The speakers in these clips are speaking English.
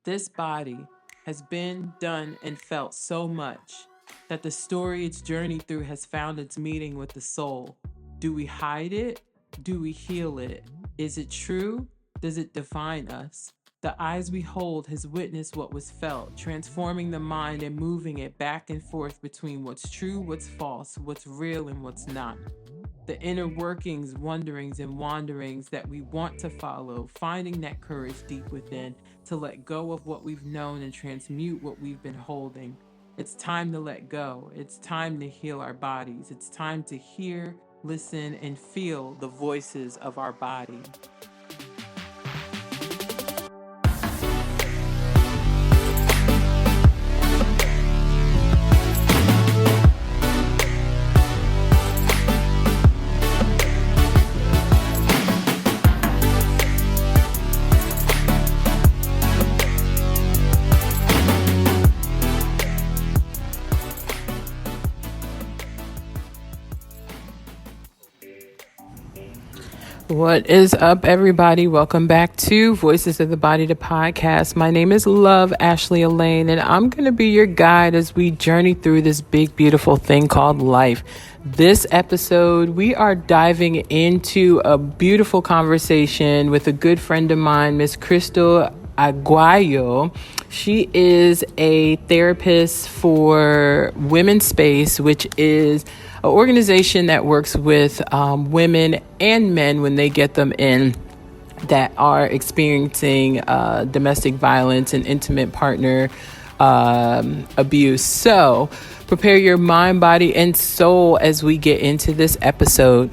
This body has been, done, and felt so much that the story it's journeyed through has found its meeting with the soul. Do we hide it? Do we heal it? Is it true? Does it define us? The eyes we hold has witnessed what was felt, transforming the mind and moving it back and forth between what's true, what's false, what's real, and what's not. The inner workings, wonderings, and wanderings that we want to follow, finding that courage deep within to let go of what we've known and transmute what we've been holding. It's time to let go. It's time to heal our bodies. It's time to hear, listen, and feel the voices of our body. What is up, everybody? Welcome back to Voices of the Body, the podcast. My name is Love Ashley Elaine, and I'm going to be your guide as we journey through this big, beautiful thing called life. This episode, we are diving into a beautiful conversation with a good friend of mine, Miss Krystal Aguayo. She is a therapist for Women's Space, which is an organization that works with women and men when they get them in that are experiencing domestic violence and intimate partner abuse. So prepare your mind, body, and soul as we get into this episode.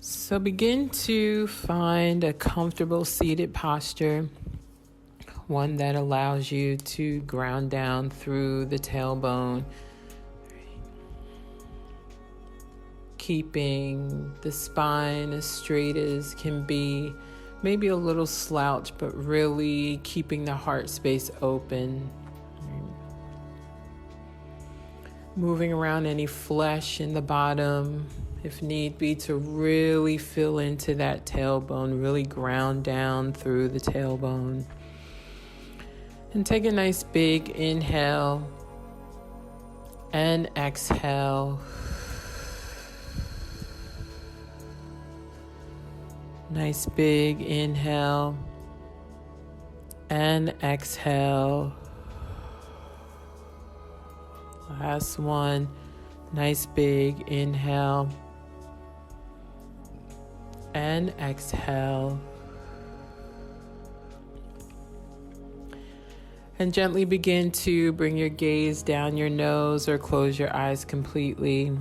So begin to find a comfortable seated posture, one that allows you to ground down through the tailbone, keeping the spine as straight as can be, maybe a little slouch, but really keeping the heart space open. Moving around any flesh in the bottom, if need be, to really fill into that tailbone, really ground down through the tailbone. And take a nice big inhale and exhale. Nice big inhale and exhale. Last one. Nice big inhale and exhale. And gently begin to bring your gaze down your nose or close your eyes completely.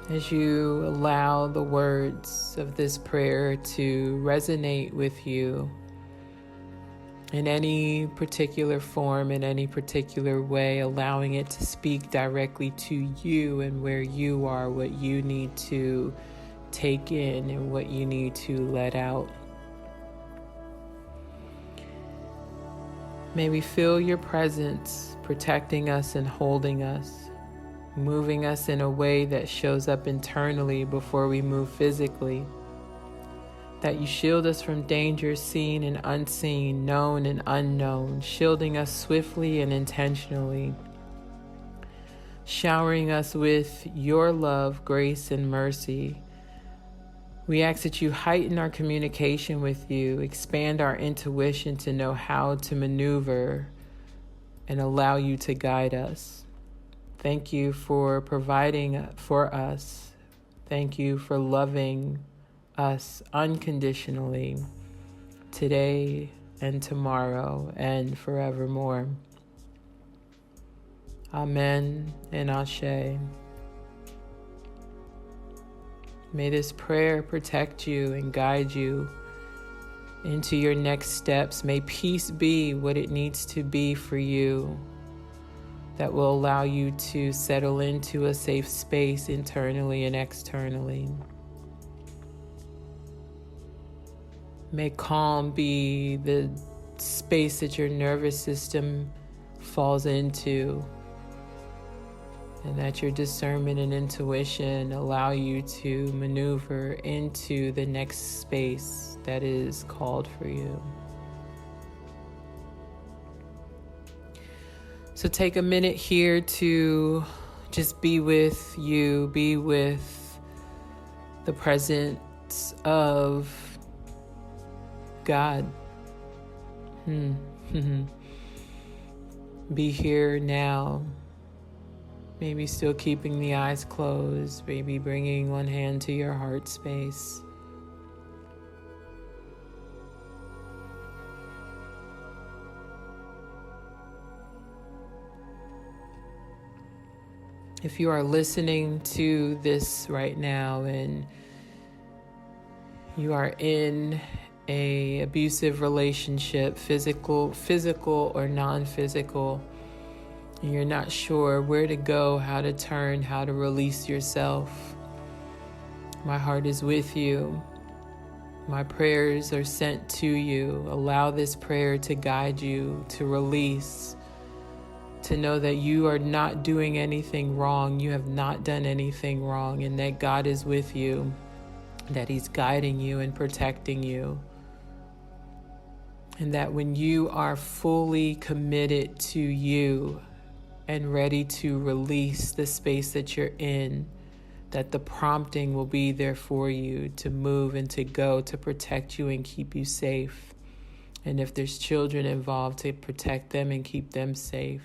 As you allow the words of this prayer to resonate with you, in any particular form, in any particular way, allowing it to speak directly to you and where you are, what you need to take in and what you need to let out. May we feel your presence protecting us and holding us, moving us in a way that shows up internally before we move physically. That you shield us from dangers seen and unseen, known and unknown, shielding us swiftly and intentionally, showering us with your love, grace, and mercy. We ask that you heighten our communication with you, expand our intuition to know how to maneuver and allow you to guide us. Thank you for providing for us. Thank you for loving us unconditionally today and tomorrow and forevermore. Amen and Ashe. May this prayer protect you and guide you into your next steps. May peace be what it needs to be for you, that will allow you to settle into a safe space internally and externally. May calm be the space that your nervous system falls into, and that your discernment and intuition allow you to maneuver into the next space that is called for you. So take a minute here to just be with you, be with the presence of God. Be here now. Maybe still keeping the eyes closed, maybe bringing one hand to your heart space. If you are listening to this right now and you are in a abusive relationship, physical or non-physical, and you're not sure where to go, how to turn, how to release yourself, my heart is with you. My prayers are sent to you. Allow this prayer to guide you to release, to know that you are not doing anything wrong. You have not done anything wrong, and that God is with you, that He's guiding you and protecting you. And that when you are fully committed to you and ready to release the space that you're in, that the prompting will be there for you to move and to go, to protect you and keep you safe. And if there's children involved, to protect them and keep them safe.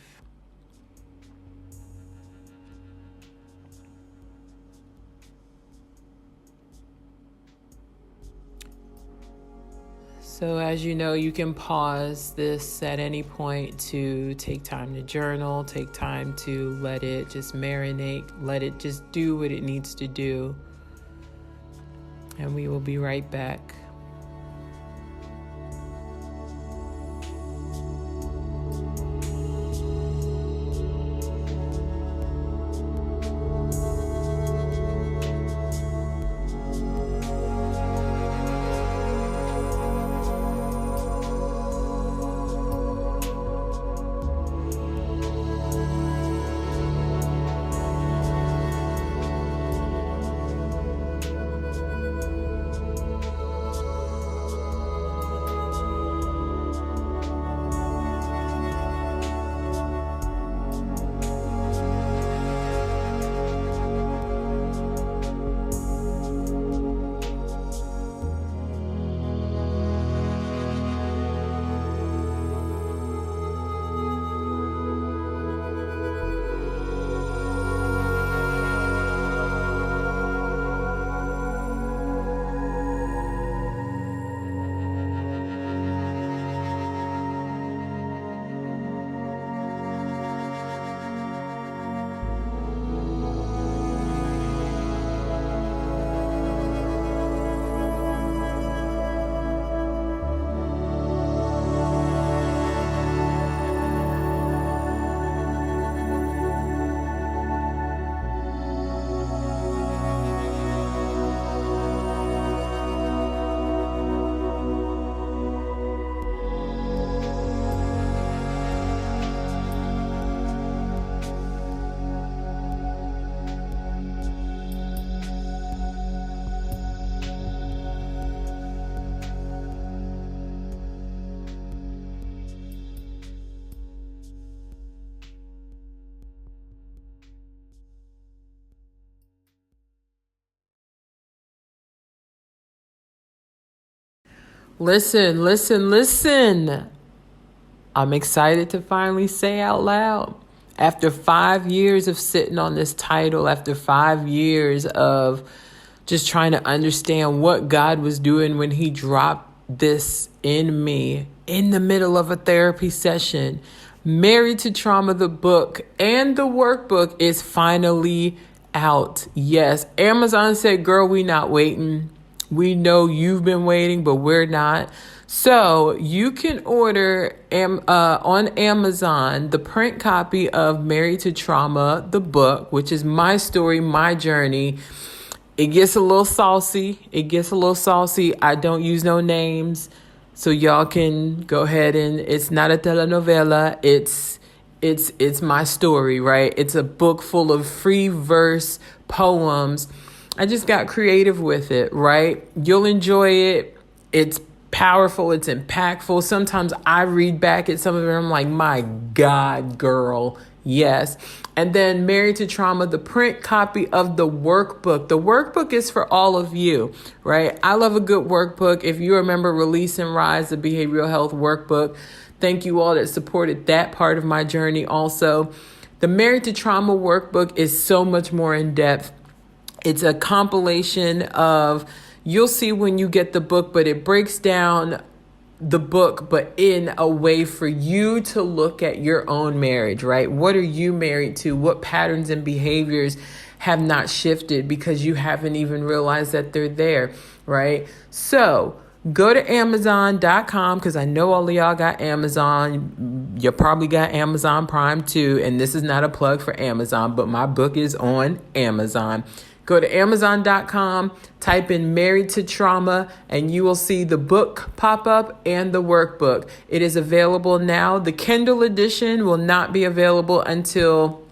So as you know, you can pause this at any point to take time to journal, take time to let it just marinate, let it just do what it needs to do. And we will be right back. Listen, listen, listen. I'm excited to finally say out loud. After 5 years of sitting on this title, after 5 years of just trying to understand what God was doing when He dropped this in me in the middle of a therapy session, Married to Trauma, the book and the workbook is finally out. Yes, Amazon said, girl, we not waiting. We know you've been waiting, but we're not. So you can order on Amazon the print copy of Married to Trauma, the book, which is my story, my journey. It gets a little saucy. I don't use no names. So y'all can go ahead and it's not a telenovela. It's my story, right? It's a book full of free verse poems. I just got creative with it, right? You'll enjoy it. It's powerful, it's impactful. Sometimes I read back at some of it, I'm like, my God, girl, yes. And then Married to Trauma, the print copy of the workbook. The workbook is for all of you, right? I love a good workbook. If you remember Release and Rise, the behavioral health workbook, thank you all that supported that part of my journey also. The Married to Trauma workbook is so much more in depth. It's a compilation of, you'll see when you get the book, but it breaks down the book, but in a way for you to look at your own marriage, right? What are you married to? What patterns and behaviors have not shifted because you haven't even realized that they're there, right? So go to Amazon.com because I know all of y'all got Amazon. You probably got Amazon Prime too. And this is not a plug for Amazon, but my book is on Amazon. Go to Amazon.com, type in Married to Trauma, and you will see the book pop up and the workbook. It is available now. The Kindle edition will not be available until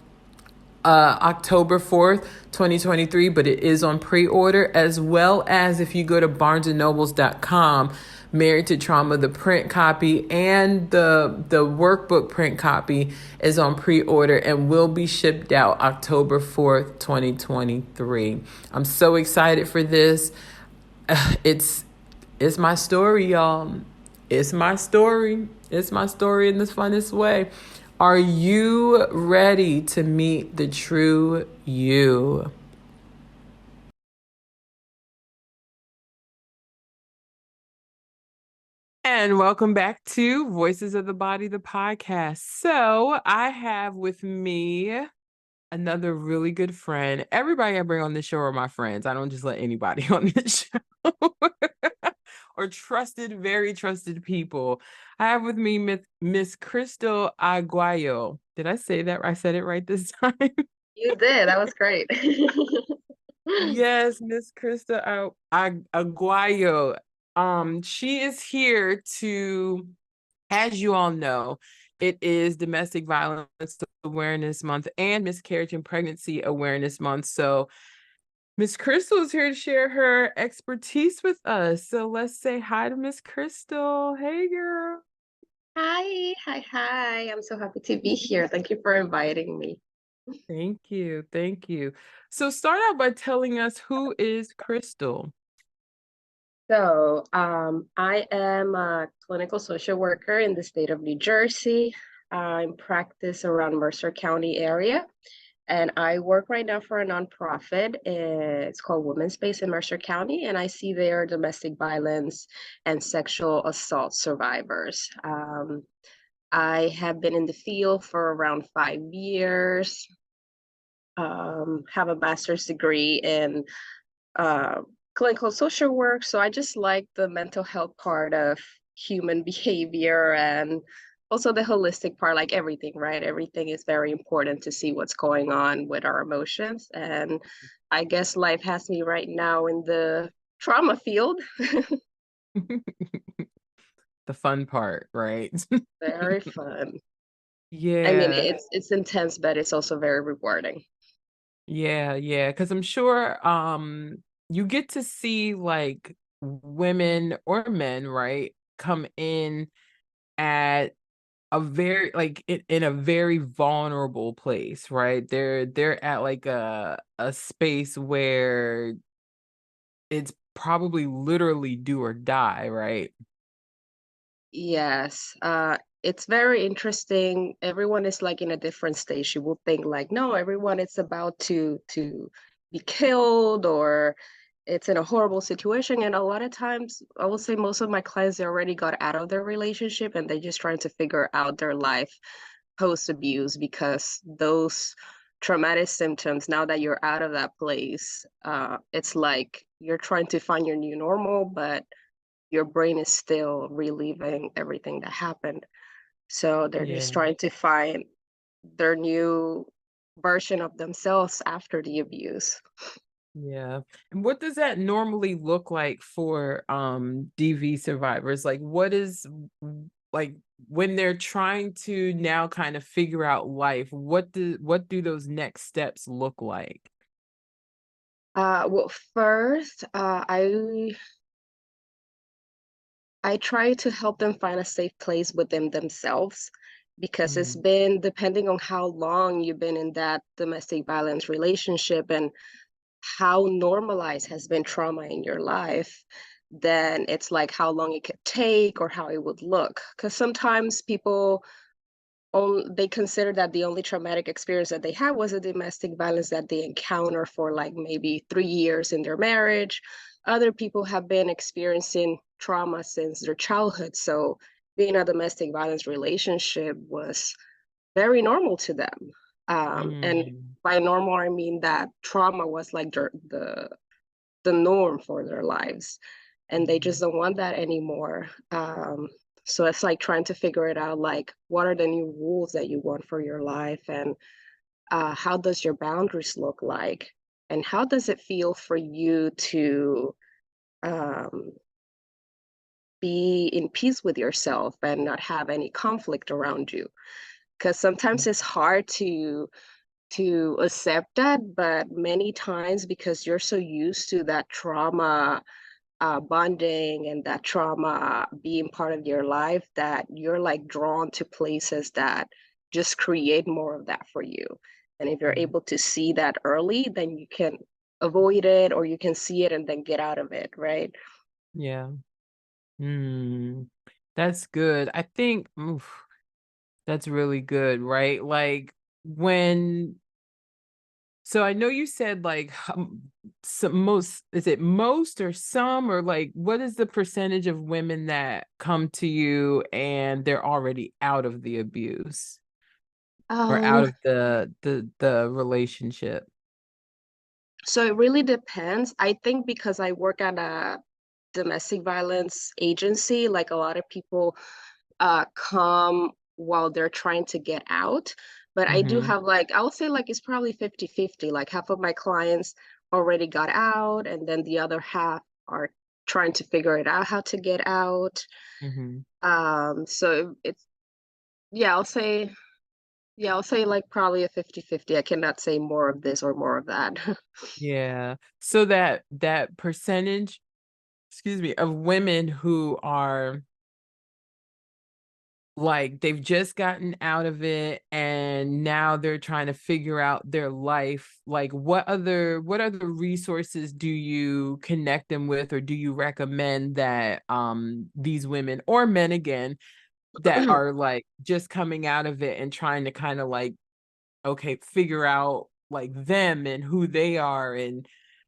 October 4th, 2023, but it is on pre-order, as well as if you go to barnesandnobles.com, Married to Trauma, the print copy and the workbook print copy is on pre-order and will be shipped out October 4th, 2023. I'm so excited for this. It's my story, y'all. It's my story. It's my story in the funnest way. Are you ready to meet the true you? And welcome back to Voices of the Body, the podcast. So I have with me another really good friend. Everybody I bring on the show are my friends. I don't just let anybody on the show. Or trusted, very trusted people. I have with me Miss Krystal Aguayo. Did I say that? I said it right this time. You did. That was great. Yes, Miss Krista Aguayo. She is here to, as you all know, it is Domestic Violence Awareness Month and Miscarriage and Pregnancy Awareness Month. So Miss Crystal is here to share her expertise with us. So let's say hi to Miss Crystal. Hey, girl. Hi, hi, hi. I'm so happy to be here. Thank you for inviting me. Thank you. Thank you. So start out by telling us, who is Crystal? I am a clinical social worker in the state of New Jersey. I practice around Mercer County area, and I work right now for a nonprofit. It's called Women's Space in Mercer County, and I see their domestic violence and sexual assault survivors. I have been in the field for around 5 years. Have a master's degree in uh, clinical social work. So I just like the mental health part of human behavior and also the holistic part, like everything, right? Everything is very important to see what's going on with our emotions. And I guess life has me right now in the trauma field. The fun part, right? Very fun. I mean, Yeah. it's intense, but it's also very rewarding. Yeah, yeah, because I'm sure you get to see like women or men, right, come in at a very like in a very vulnerable place, right? They're at like a space where it's probably literally do or die, right? Yes, it's very interesting. Everyone is like in a different stage. You will think like, no, everyone is about to be killed or it's in a horrible situation. And a lot of times, I will say most of my clients they already got out of their relationship and they're just trying to figure out their life post abuse because those traumatic symptoms, now that you're out of that place, it's like you're trying to find your new normal, but your brain is still reliving everything that happened. So they're just Yeah. trying to find their new version of themselves after the abuse. Yeah. And what does that normally look like for DV survivors? Like what is like when they're trying to now kind of figure out life, what do those next steps look like? Well, first, I try to help them find a safe place within themselves because it's Mm, been depending on how long you've been in that domestic violence relationship and how normalized has been trauma in your life, then it's like how long it could take or how it would look. Because sometimes people they consider that the only traumatic experience that they had was a domestic violence that they encounter for like maybe 3 years in their marriage. Other people have been experiencing trauma since their childhood. So being a domestic violence relationship was very normal to them. And mm, by normal, I mean that trauma was like the norm for their lives. And they just mhm, don't want that anymore. So it's like trying to figure it out, like what are the new rules that you want for your life and how does your boundaries look like? And how does it feel for you to um, be in peace with yourself and not have any conflict around you? Because sometimes it's hard to accept that, but many times because you're so used to that trauma bonding and that trauma being part of your life that you're like drawn to places that just create more of that for you. And if you're mm. able to see that early, then you can avoid it or you can see it and then get out of it, right? Yeah. Mm. That's good. I think that's really good, right? Like when so I know you said like some most is it most or some or like what is the percentage of women that come to you and they're already out of the abuse or out Um, of the relationship? so it really depends. I think because I work at a domestic violence agency, like a lot of people come while they're trying to get out. But I do Mm-hmm. have like, I would say like it's probably 50-50. Like half of my clients already got out, and then the other half are trying to figure it out how to get out. Mm-hmm. So it's, yeah, I'll say like probably a 50-50. I cannot say more of this or more of that. Yeah. So that percentage, excuse me, of women who are like they've just gotten out of it and now they're trying to figure out their life, like what other resources do you connect them with or do you recommend that these women or men again that are like just coming out of it and trying to kind of like okay figure out like them and who they are and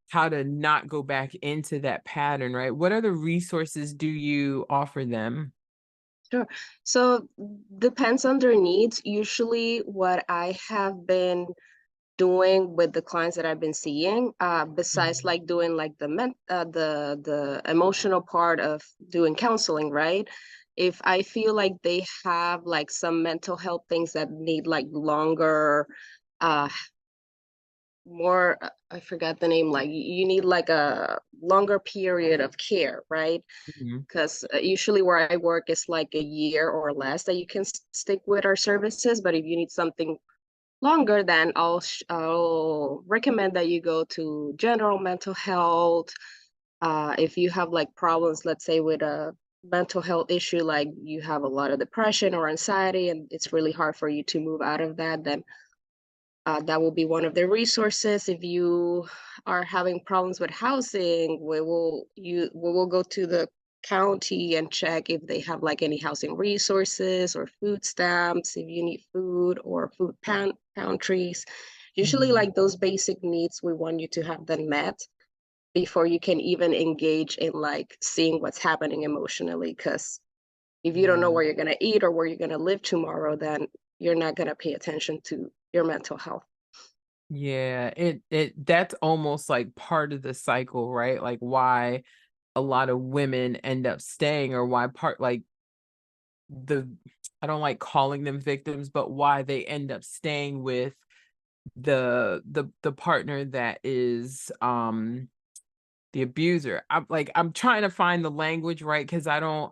how to not go back into that pattern, right? What other resources do you offer them? Sure. So depends on their needs. Usually what I have been doing with the clients that I've been seeing, besides Mhm. like doing like the emotional part of doing counseling, right? If I feel like they have like some mental health things that need like longer, uh, more, I forgot the name, like you need like a longer period of care, right? Mhm. Because usually where I work is like a year or less that you can stick with our services. But if you need something longer, then I'll recommend that you go to general mental health. If you have like problems, let's say with a mental health issue, like you have a lot of depression or anxiety, and it's really hard for you to move out of that, then that will be one of the resources. If you are having problems with housing, we will go to the county and check if they have like any housing resources or food stamps, if you need food or pantries. Usually, Mhm. like those basic needs, we want you to have them met before you can even engage in like seeing what's happening emotionally. Because if you don't know Yeah. where you're going to eat or where you're going to live tomorrow, then you're not going to pay attention to your mental health. Yeah, it that's almost like part of the cycle, right? Like why a lot of women end up staying, or why part like the I don't like calling them victims, but why they end up staying with the partner that is the abuser. I'm trying to find the language, right? Because I don't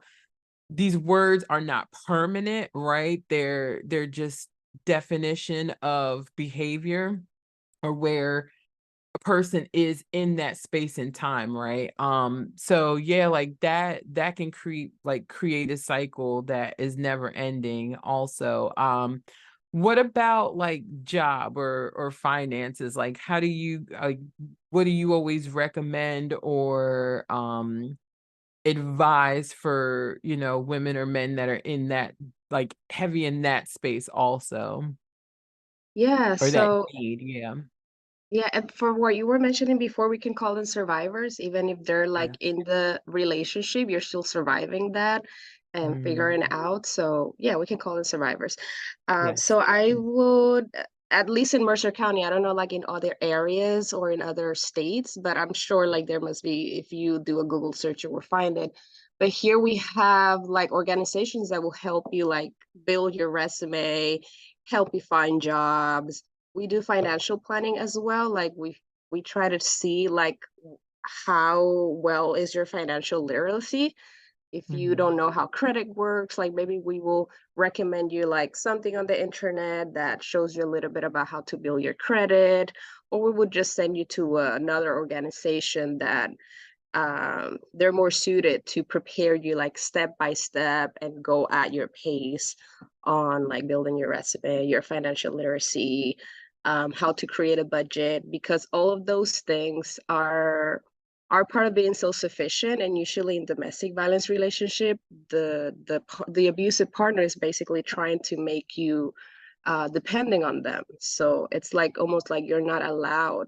these words are not permanent, right? They're just definition of behavior, or where a person is in that space and time, right? So yeah, like that can create a cycle that is never ending also. What about like job or finances? Like how do you like what do you always recommend or advise for, women or men that are in that like heavy in that space also, Yeah, or that so need, yeah. yeah, and for what you were mentioning before, we can call them survivors, even if they're like Yeah. in the relationship, you're still surviving that and Mm, figuring it out. So yeah, we can call them survivors. yes. So I would, at least in Mercer County, I don't know like in other areas or in other states, but I'm sure like there must be, if you do a Google search, you will find it. But here we have like organizations that will help you like build your resume, help you find jobs. We do financial planning as well. Like we try to see like how well is your financial literacy. If you Mhm. don't know how credit works, like maybe we will recommend you like something on the internet that shows you a little bit about how to build your credit, or we would just send you to another organization that they're more suited to prepare you like step by step and go at your pace on like building your resume, your financial literacy, how to create a budget, because all of those things are part of being self-sufficient. And usually in domestic violence relationship, the abusive partner is basically trying to make you depending on them. So it's like almost like you're not allowed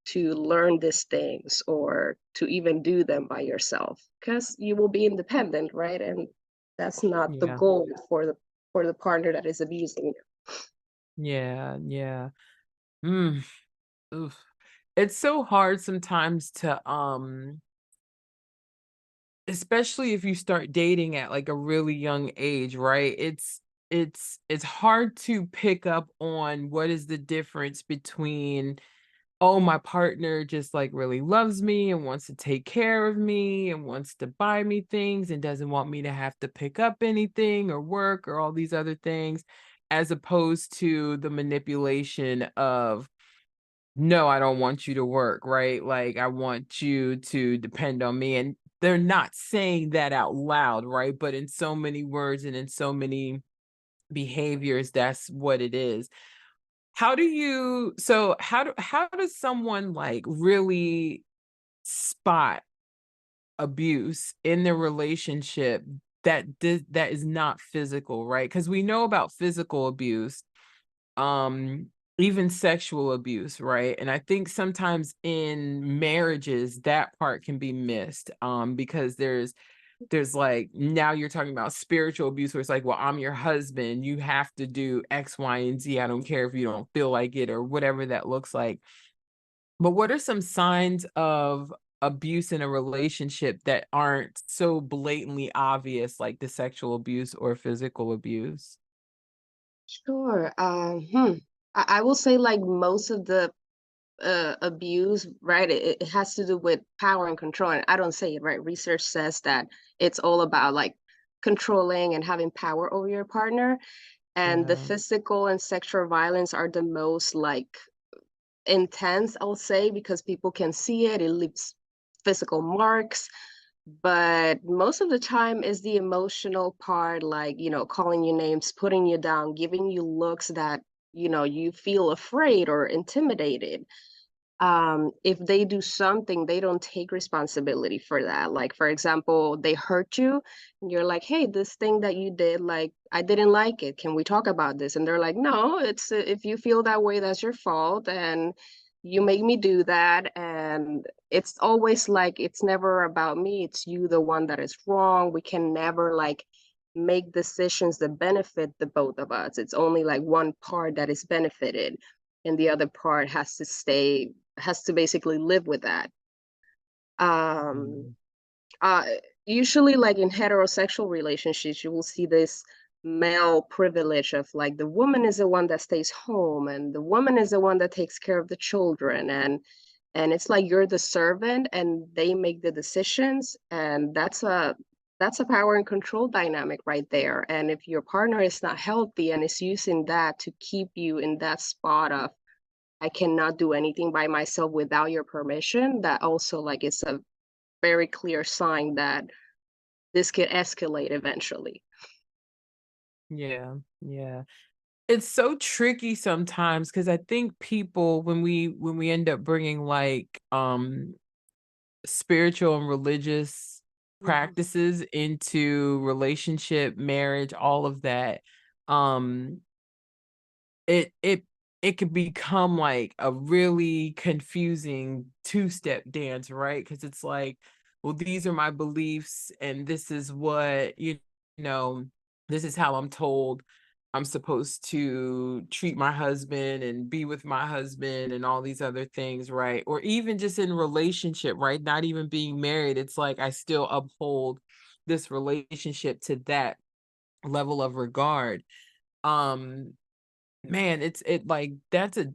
to learn these things or to even do them by yourself because you will be independent, right? And that's not the Yeah. goal for the partner that is abusing you. Yeah, yeah. Mm, oof. It's so hard sometimes to especially if you start dating at like a really young age, right? It's hard to pick up on what is the difference between, oh, my partner just like really loves me and wants to take care of me and wants to buy me things and doesn't want me to have to pick up anything or work or all these other things, as opposed to the manipulation of, no, I don't want you to work, right? Like, I want you to depend on me. And they're not saying that out loud, right? But in so many words and in so many behaviors, that's what it is. How does someone like really spot abuse in their relationship that is not physical, right? Because we know about physical abuse, um even sexual abuse, right? And I think sometimes in marriages that part can be missed, because there's like, now you're talking about spiritual abuse where it's like, well, I'm your husband, you have to do X, Y, and Z. I don't care if you don't feel like it or whatever that looks like. But what are some signs of abuse in a relationship that aren't so blatantly obvious, like the sexual abuse or physical abuse? Sure. I will say like most of the abuse, right? It has to do with power and control. And I don't say it, right? Research says that it's all about like controlling and having power over your partner. And the Yeah. physical and sexual violence are the most like intense, I'll say, because people can see it. It leaves physical marks. But most of the time is the emotional part, like, calling you names, putting you down, giving you looks that, you feel afraid or intimidated. If they do something, they don't take responsibility for that. Like, for example, they hurt you, and you're like, hey, this thing that you did, like, I didn't like it. Can we talk about this? And they're like, no, it's if you feel that way, that's your fault. And you made me do that. And it's always like, it's never about me. It's you, the one that is wrong. We can never like make decisions that benefit the both of us. It's only like one part that is benefited, and the other part has to basically live with that. Um, Mm. uh, Usually, like in heterosexual relationships, you will see this male privilege of like the woman is the one that stays home and the woman is the one that takes care of the children, and it's like you're the servant and they make the decisions, and that's a power and control dynamic right there. And if your partner is not healthy and is using that to keep you in that spot of I cannot do anything by myself without your permission, that also like it's a very clear sign that this could escalate eventually. Yeah, yeah. It's so tricky sometimes because I think people when we end up bringing like spiritual and religious Mhm. practices into relationship, marriage, all of that, um it it could become like a really confusing two-step dance, right? Because it's like, well, these are my beliefs and this is what, know, this is how I'm told I'm supposed to treat my husband and be with my husband and all these other things, right? Or even just in relationship, right? Not even being married, it's like I still uphold this relationship to that level of regard. um Man, it like that's an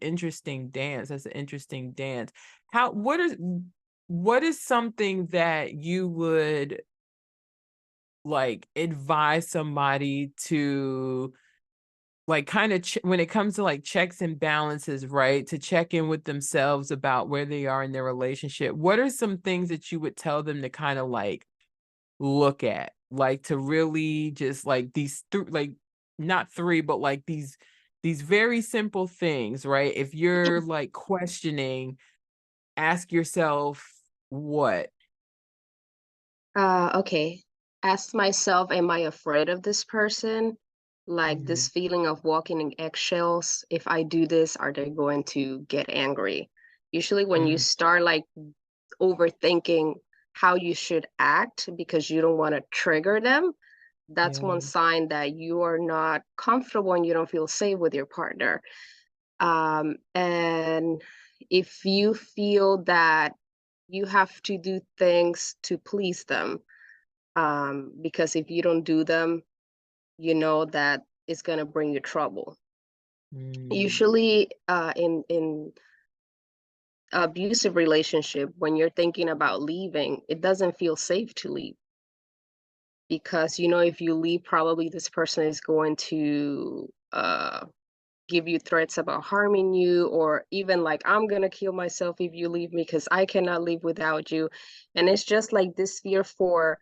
interesting dance. That's an interesting dance. How what is something that you would like advise somebody to like kind of when it comes to like checks and balances, right? To check in with themselves about where they are in their relationship. What are some things that you would tell them to kind of like look at, like to really just like like not three but like these very simple things, right? If you're like questioning, ask yourself what. Okay. Ask myself, am I afraid of this person? Like this Mhm. feeling of walking in eggshells. If I do this, are they going to get angry? Usually, when you Mhm. start like overthinking how you should act because you don't want to trigger them, that's Yeah. one sign that you are not comfortable and you don't feel safe with your partner. And if you feel that you have to do things to please them, because if you don't do them, you know that it's going to bring you trouble. Mm. Usually, in abusive relationship, when you're thinking about leaving, it doesn't feel safe to leave because you know if you leave, probably this person is going to give you threats about harming you, or even like I'm gonna kill myself if you leave me because I cannot live without you. And it's just like this fear for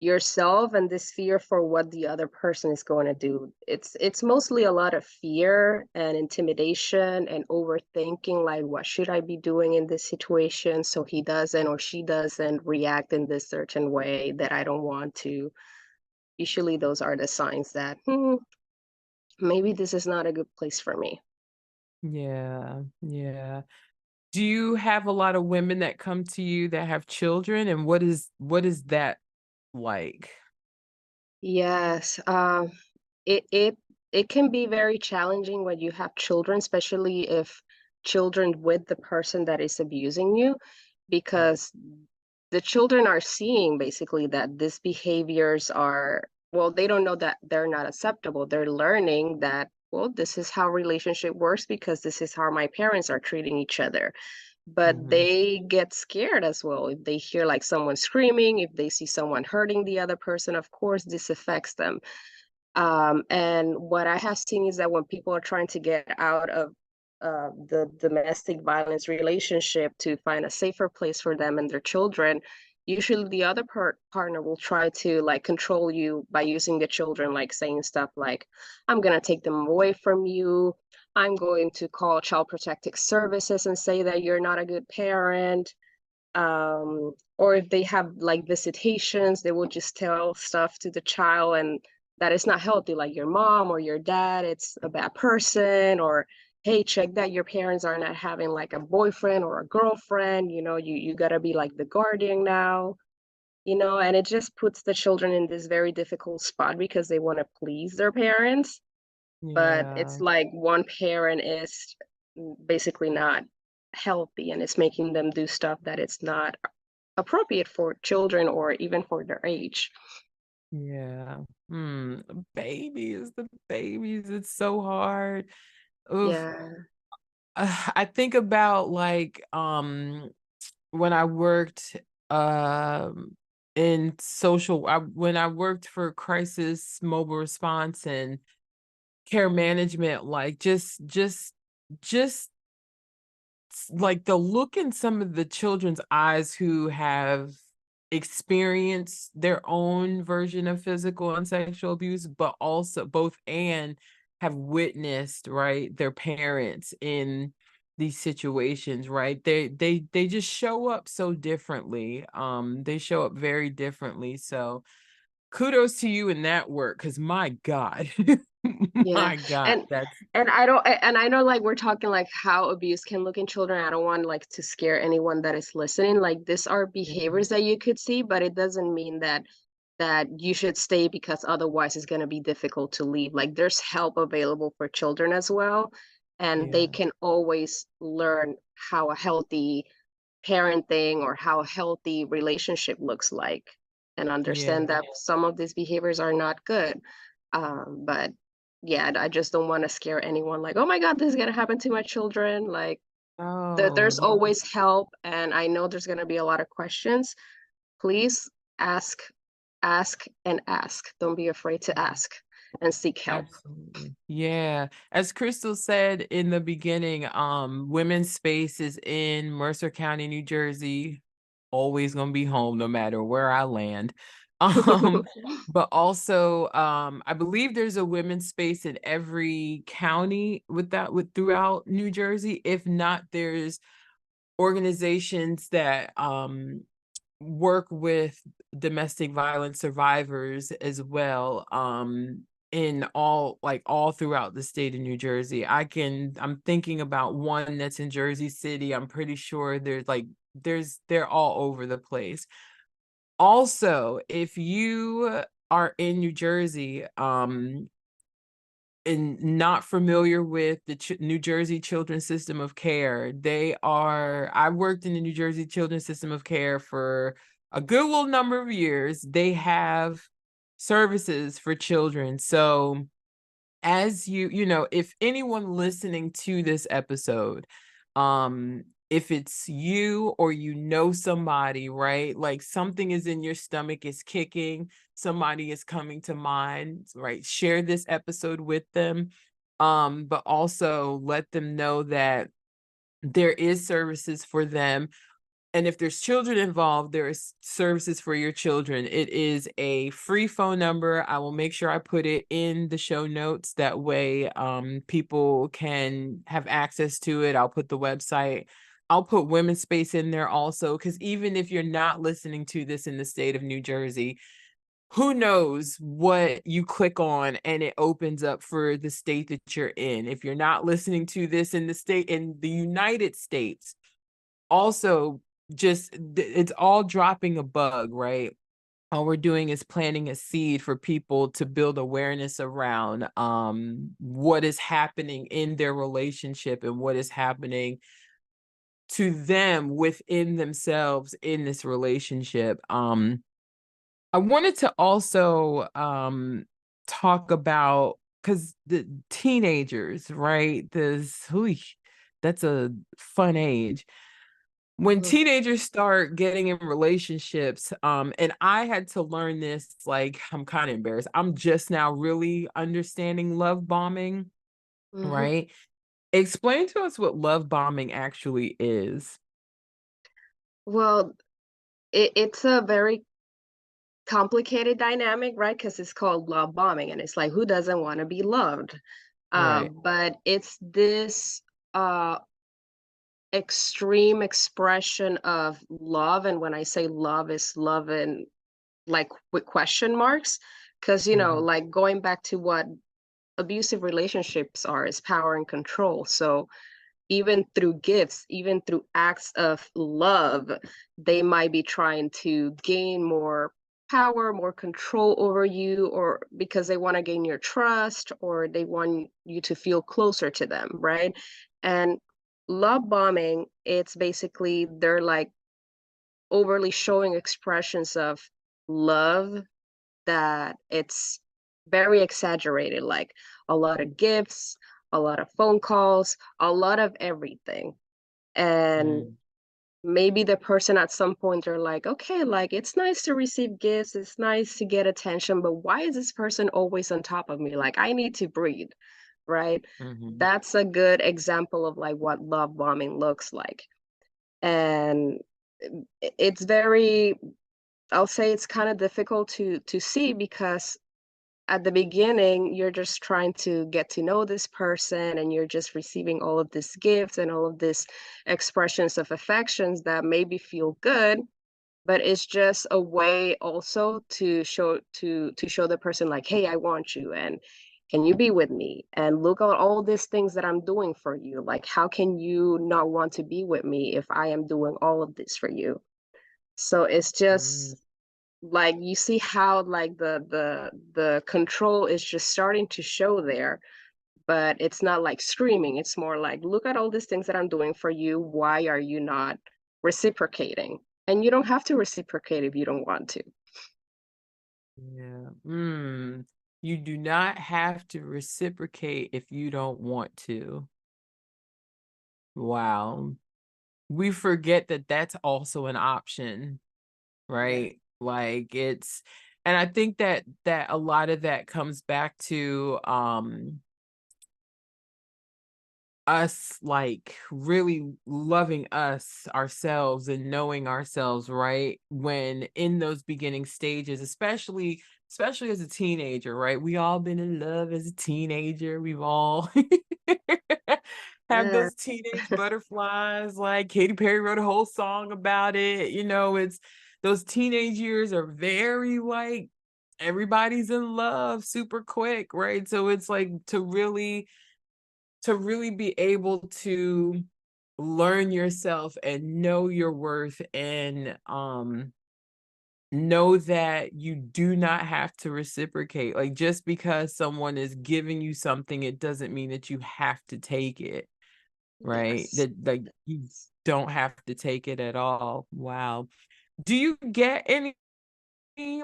yourself and this fear for what the other person is going to do. It's mostly a lot of fear and intimidation and overthinking, like what should I be doing in this situation so he doesn't or she doesn't react in this certain way that I don't want to. Usually those are the signs that maybe this is not a good place for me. Yeah, yeah. Do you have a lot of women that come to you that have children, and what is that like? Yes, it it can be very challenging when you have children, especially if children with the person that is abusing you, because the children are seeing basically that these behaviors are, well, they don't know that they're not acceptable. They're learning that, well, this is how relationship works because this is how my parents are treating each other. But Mm-hmm. they get scared as well. If they hear like someone screaming, if they see someone hurting the other person, of course, this affects them. And what I have seen is that when people are trying to get out of the domestic violence relationship to find a safer place for them and their children, usually the other partner will try to like control you by using the children, like saying stuff like, I'm going to take them away from you. I'm going to call Child Protective Services and say that you're not a good parent. Or if they have like visitations, they will just tell stuff to the child and that it's not healthy, like your mom or your dad, it's a bad person, or hey, check that your parents are not having like a boyfriend or a girlfriend, you gotta be like the guardian now, and it just puts the children in this very difficult spot because they want to please their parents, but it's Yeah. like one parent is basically not healthy and it's making them do stuff that it's not appropriate for children or even for their age. Yeah. Hmm. The babies. It's so hard. Oof. Yeah. I think about like when I worked in when I worked for crisis mobile response and care management, like just like the look in some of the children's eyes who have experienced their own version of physical and sexual abuse, but also both and have witnessed, right, their parents in these situations, right? They just show up so differently. They show up very differently. So kudos to you in that work, because my God, Yeah. my God, And that's and I know like we're talking like how abuse can look in children. I don't want like to scare anyone that is listening. Like these are Mhm. behaviors that you could see, but it doesn't mean that you should stay because otherwise it's going to be difficult to leave. Like there's help available for children as well, and they Yeah, can always learn how a healthy parenting or how a healthy relationship looks like and yeah. understand that some of these behaviors are not good. But yeah, I just don't want to scare anyone like, oh my God, this is going to happen to my children. Like Oh, there's yeah. always help. And I know there's going to be a lot of questions. Please ask, ask, and ask. Don't be afraid to ask and seek help. Absolutely. Yeah. As Krystal said in the beginning, women's space is in Mercer County, New Jersey. Always gonna be home no matter where I land. But also I believe there's a women's space in every county with throughout New Jersey. If not, there's organizations that work with domestic violence survivors as well, in all throughout the state of New Jersey. I'm thinking about one that's in Jersey City. I'm pretty sure they're all over the place. Also, if you are in New Jersey, and not familiar with the New Jersey Children's System of Care, I worked in the New Jersey Children's System of Care for a good little number of years. They have services for children. So as if anyone listening to this episode, if it's you or somebody, right, like something is in your stomach, is kicking, somebody is coming to mind, right, share this episode with them, but also let them know that there is services for them. And if there's children involved, there is services for your children. It is a free phone number. I will make sure I put it in the show notes. That way, people can have access to it. I'll put the website. I'll put Women's Space in there also, because even if you're not listening to this in the state of New Jersey, who knows what you click on and it opens up for the state that you're in. If you're not listening to this in the United States, also, just it's all dropping a bug, right? All we're doing is planting a seed for people to build awareness around what is happening in their relationship and what is happening to them within themselves in this relationship. I wanted to also talk about, because the teenagers, right, that's a fun age when Mhm. teenagers start getting in relationships. And I had to learn this, like, I'm kind of embarrassed, I'm just now really understanding love bombing, Mhm. right? Explain to us what love bombing actually is. Well, it's a very complicated dynamic, right? Because it's called love bombing, and it's like, who doesn't want to be loved? Right. But it's this uh extreme expression of love. And when I say love, is love in like with question marks, because Hmm. like going back to what abusive relationships are, is power and control. So even through gifts, even through acts of love, they might be trying to gain more power, more control over you, or because they want to gain your trust, or they want you to feel closer to them, right? And love bombing, it's basically they're like overly showing expressions of love that it's very exaggerated, like a lot of gifts, a lot of phone calls, a lot of everything. And Mm. maybe the person at some point are like, okay, like it's nice to receive gifts, it's nice to get attention, but why is this person always on top of me? Like I need to breathe, right? Hmm. That's a good example of like what love bombing looks like. And it's very, I'll say it's kind of difficult to see, because at the beginning you're just trying to get to know this person, and you're just receiving all of these gifts and all of these expressions of affections that maybe feel good, but it's just a way also to show the person like, hey, I want you, and can you be with me, and look at all these things that I'm doing for you. Like how can you not want to be with me if I am doing all of this for you? So it's Mm. just like you see how like the control is just starting to show there, but it's not like screaming. It's more like, look at all these things that I'm doing for you, why are you not reciprocating? And you don't have to reciprocate if you don't want to. Yeah. Mm. You do not have to reciprocate if you don't want to. Wow. We forget that that's also an option, Yeah. right? Like and I think that a lot of that comes back to us like really loving us ourselves and knowing ourselves, right? When in those beginning stages, especially as a teenager, right? We all been in love as a teenager. We've all have Yeah. those teenage butterflies. Like Katy Perry wrote a whole song about it. It's those teenage years are very like everybody's in love super quick, right? So it's like to really be able to learn yourself and know your worth and know that you do not have to reciprocate. Like just because someone is giving you something, it doesn't mean that you have to take it, right? Yes. That like you don't have to take it at all. Wow. Do you get any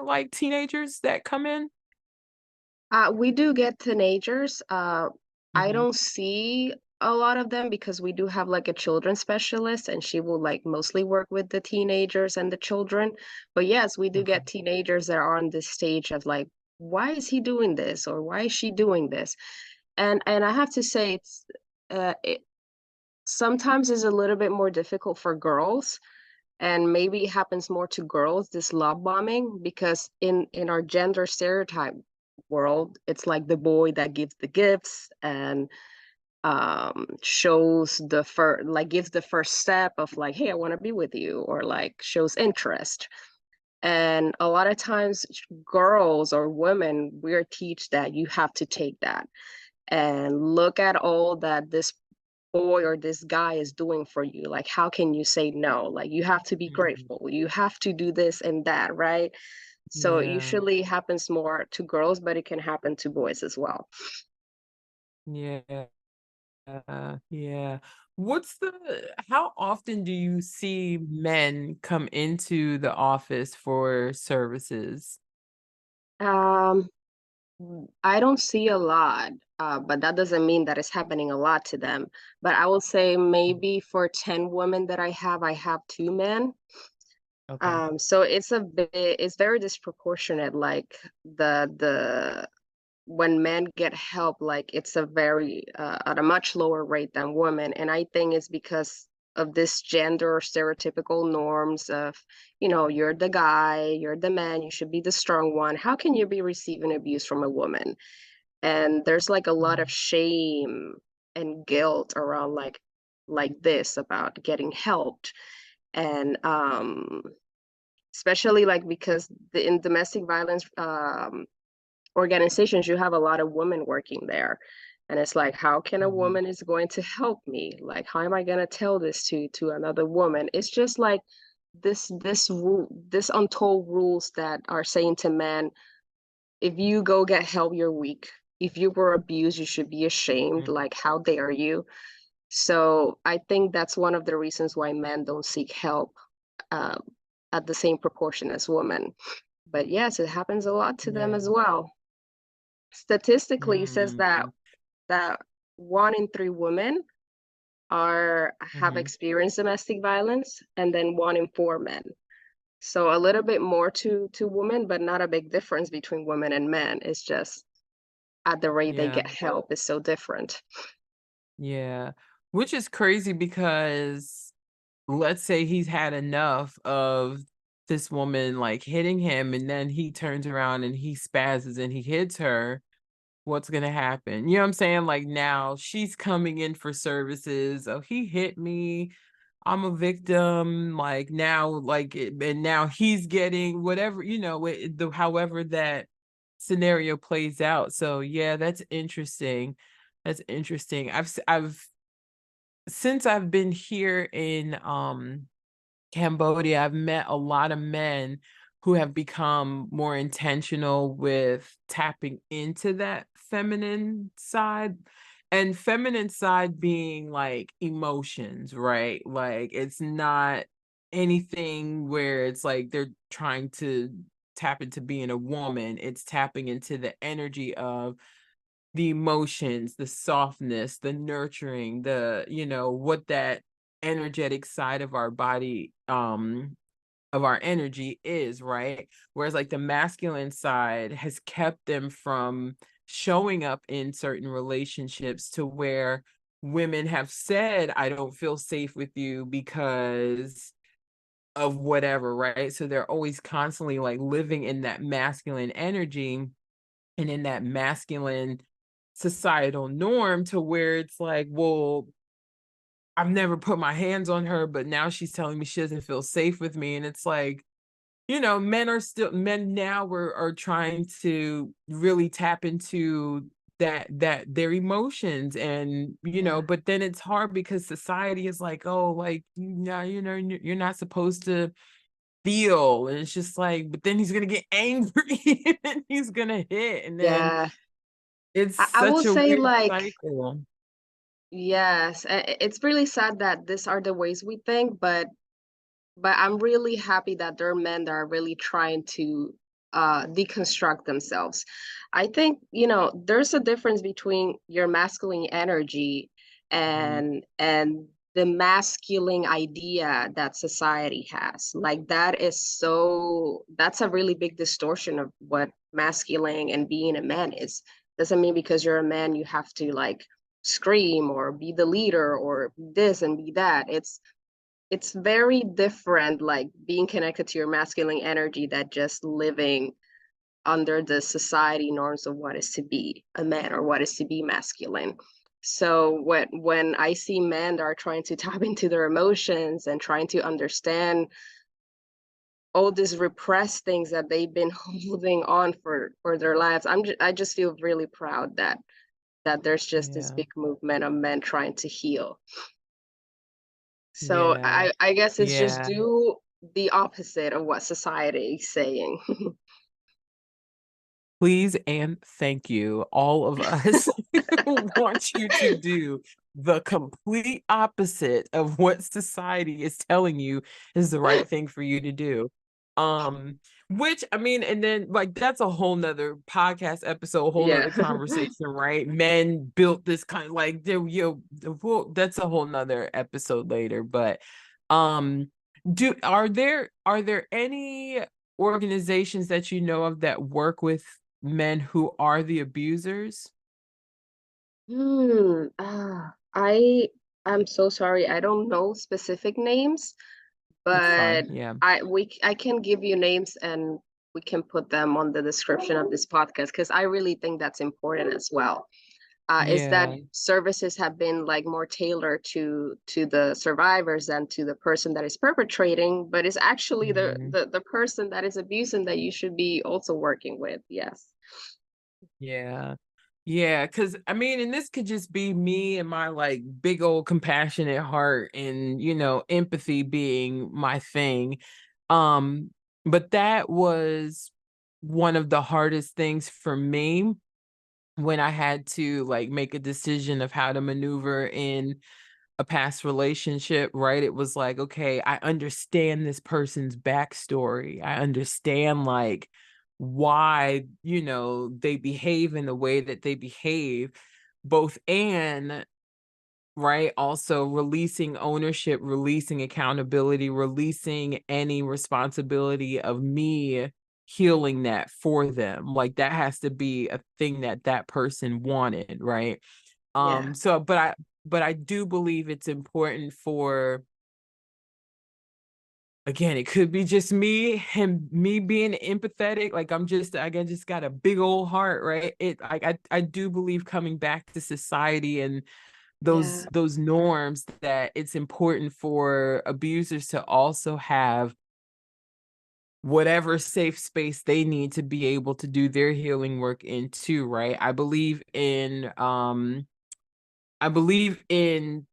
like teenagers that come in? We do get teenagers. I Hmm. don't see a lot of them because we do have like a children's specialist, and she will like mostly work with the teenagers and the children. But yes, we do Okay. get teenagers that are on this stage of like, why is he doing this, or why is she doing this? And I have to say it sometimes is a little bit more difficult for girls, and maybe it happens more to girls, this love bombing, because in our gender stereotype world, it's like the boy that gives the gifts and shows the first, like gives the first step of like, hey, I want to be with you, or like shows interest. And a lot of times girls or women, we're teach that you have to take that and look at all that this boy or this guy is doing for you. Like how can you say no? Like you have to be Mhm. grateful, you have to do this and that, right? So it Yeah. usually happens more to girls, but it can happen to boys as well. Yeah. Yeah. How often do you see men come into the office for services? um I don't see a lot, but that doesn't mean that it's happening a lot to them. But I will say maybe for 10 women that I have two men. Okay. So it's very disproportionate. Like the when men get help, like it's a very at a much lower rate than women. And I think it's because of this gender stereotypical norms of, you're the guy, you're the man, you should be the strong one. How can you be receiving abuse from a woman? And there's like a lot of Mm. shame and guilt around like this about getting helped. And especially like because in domestic violence organizations, you have a lot of women working there. And it's like, how can a Mhm. woman is going to help me? Like, how am I going to tell this to another woman? It's just like this untold rules that are saying to men, if you go get help, you're weak. If you were abused, you should be ashamed. Mhm. Like, how dare you? So I think that's one of the reasons why men don't seek help um, at the same proportion as women. But yes, it happens a lot to them Yeah. as well. Statistically, it says that Mm. that 1 in 3 women are have Mhm. experienced domestic violence, and then 1 in 4 men. So a little bit more to women, but not a big difference between women and men. It's just at the rate they Yeah. get help is so different. Yeah. Which is crazy because let's say he's had enough of this woman like hitting him and then he turns around and he spazzes and he hits her. What's gonna happen? You know what I'm saying? Like now she's coming in for services. Oh, he hit me. I'm a victim. Like now, and now he's getting whatever, however that scenario plays out. So yeah, that's interesting. That's interesting. I've since I've been here in Cambodia, I've met a lot of men who have become more intentional with tapping into that feminine side. And feminine side being like emotions, right? Like it's not anything where it's like they're trying to tap into being a woman. It's tapping into the energy of the emotions, the softness, the nurturing, what that energetic side of our body of our energy is, right? Whereas like the masculine side has kept them from showing up in certain relationships to where women have said, I don't feel safe with you because of whatever, right? So they're always constantly like living in that masculine energy and in that masculine societal norm to where it's like, well, I've never put my hands on her, but now she's telling me she doesn't feel safe with me. And it's like, men now are trying to really tap into that their emotions and Yeah. but then it's hard because society is like, oh, like you're not supposed to feel, and it's just like, but then he's gonna get angry and he's gonna hit, and then Yeah. it's I will such a say weird like cycle. yes, it's really sad that these are the ways we think, but I'm really happy that there are men that are really trying to deconstruct themselves. I think, there's a difference between your masculine energy Mhm. and the masculine idea that society has. Like that's a really big distortion of what masculine and being a man is. Doesn't mean because you're a man you have to like scream or be the leader or be this and be that. It's very different, like being connected to your masculine energy, that just living under the society norms of what is to be a man or what is to be masculine. So when I see men that are trying to tap into their emotions and trying to understand all these repressed things that they've been holding on for their lives, I just feel really proud that there's just this Yeah. big movement of men trying to heal. So Yeah. I guess it's just Yeah. do the opposite of what society is saying. Please and thank you. All of us want you to do the complete opposite of what society is telling you is the right thing for you to do. Um, which I mean, and then like that's a whole nother podcast episode, a whole Yeah. nother conversation, right? Men built this kind of like that's a whole nother episode later. But um do are there any organizations that you know of that work with men who are the abusers? I'm so sorry. I don't know specific names, That's but fine. Yeah. I can give you names, and we can put them on the description of this podcast because I really think that's important as well. Is that Yeah. services have been like more tailored to the survivors than to the person that is perpetrating, but it's actually Mhm. the person that is abusing that you should be also working with. Yes. Yeah. Yeah, because I mean, and this could just be me and my like big old compassionate heart and, empathy being my thing. Um, but that was one of the hardest things for me when I had to like make a decision of how to maneuver in a past relationship, right? It was like, okay, I understand this person's backstory. I understand like why, they behave in the way that they behave, both and right, also releasing ownership, releasing accountability, releasing any responsibility of me healing that for them. Like that has to be a thing that that person wanted, right? Yeah. But I do believe it's important for, again, it could be just me and me being empathetic. Like I just got a big old heart, right? I do believe coming back to society and Yeah. those norms, that it's important for abusers to also have whatever safe space they need to be able to do their healing work into, right? I believe in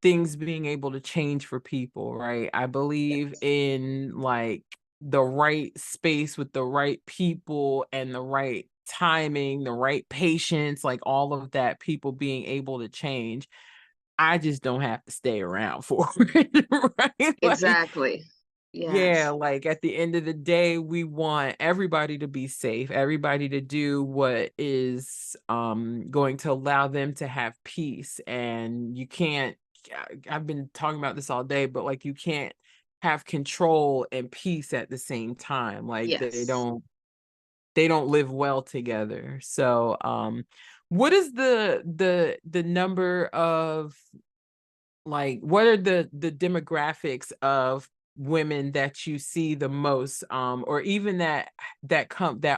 things being able to change for people, right? I believe Yes. in like the right space with the right people and the right timing, the right patience, like all of that, people being able to change. I just don't have to stay around for it, right? Like, Exactly. yeah, Yes. like at the end of the day, we want everybody to be safe, everybody to do what is going to allow them to have peace. And you can't, I've been talking about this all day, but like you can't have control and peace at the same time. Like Yes. they don't live well together. So what is the number of, like, what are the demographics of women that you see the most, or even that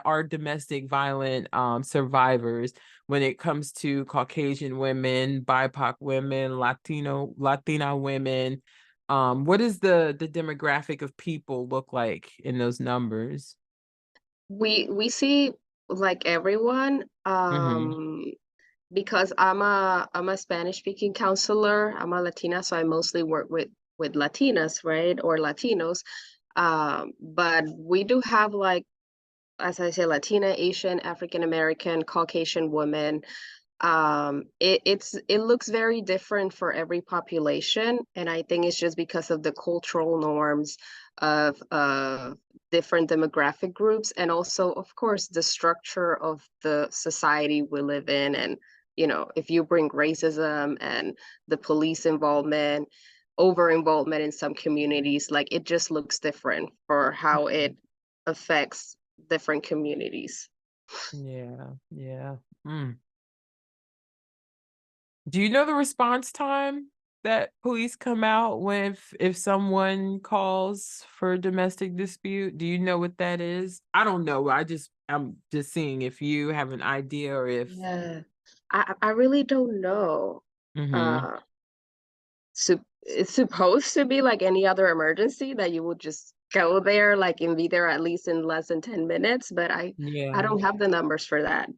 are domestic violent survivors, when it comes to Caucasian women, BIPOC women, Latina women? What is the demographic of people look like in those numbers? We see like everyone, Mm-hmm. because I'm a Spanish speaking counselor. I'm a Latina, so I mostly work with Latinas, right? Or Latinos. But we do have like, as I say, Latina, Asian, African American, Caucasian women. It looks very different for every population, and I think it's just because of the cultural norms of different demographic groups, and also, of course, the structure of the society we live in. And if you bring racism and the police involvement, over involvement in some communities, like it just looks different for how it affects different communities. Yeah, yeah. Mm. Do you know the response time that police come out when if someone calls for a domestic dispute? Do you know what that is? I don't know. I'm just seeing if you have an idea or if. Yeah, I really don't know. Hmm. Uh, it's supposed to be like any other emergency that you would just go there, like, and be there at least in less than 10 minutes, but I Yeah, don't have the numbers for that.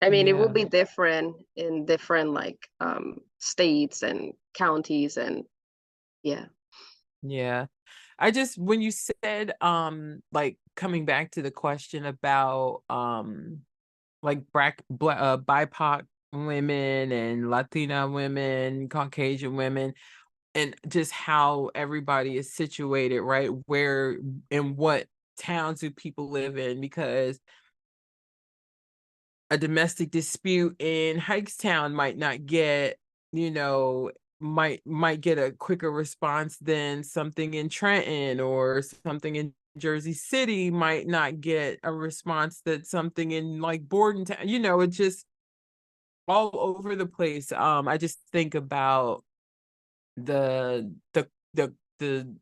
I mean, it will yeah, be different in different like states and counties and yeah. yeah. I just, when you said like coming back to the question about like BIPOC women and Latina women, Caucasian women, and just how everybody is situated, right? Where and what towns do people live in? Because a domestic dispute in Hikestown might not get, you know, might get a quicker response than something in Trenton, or something in Jersey City might not get a response that something in like Bordentown. It's just all over the place. I just think about the the the the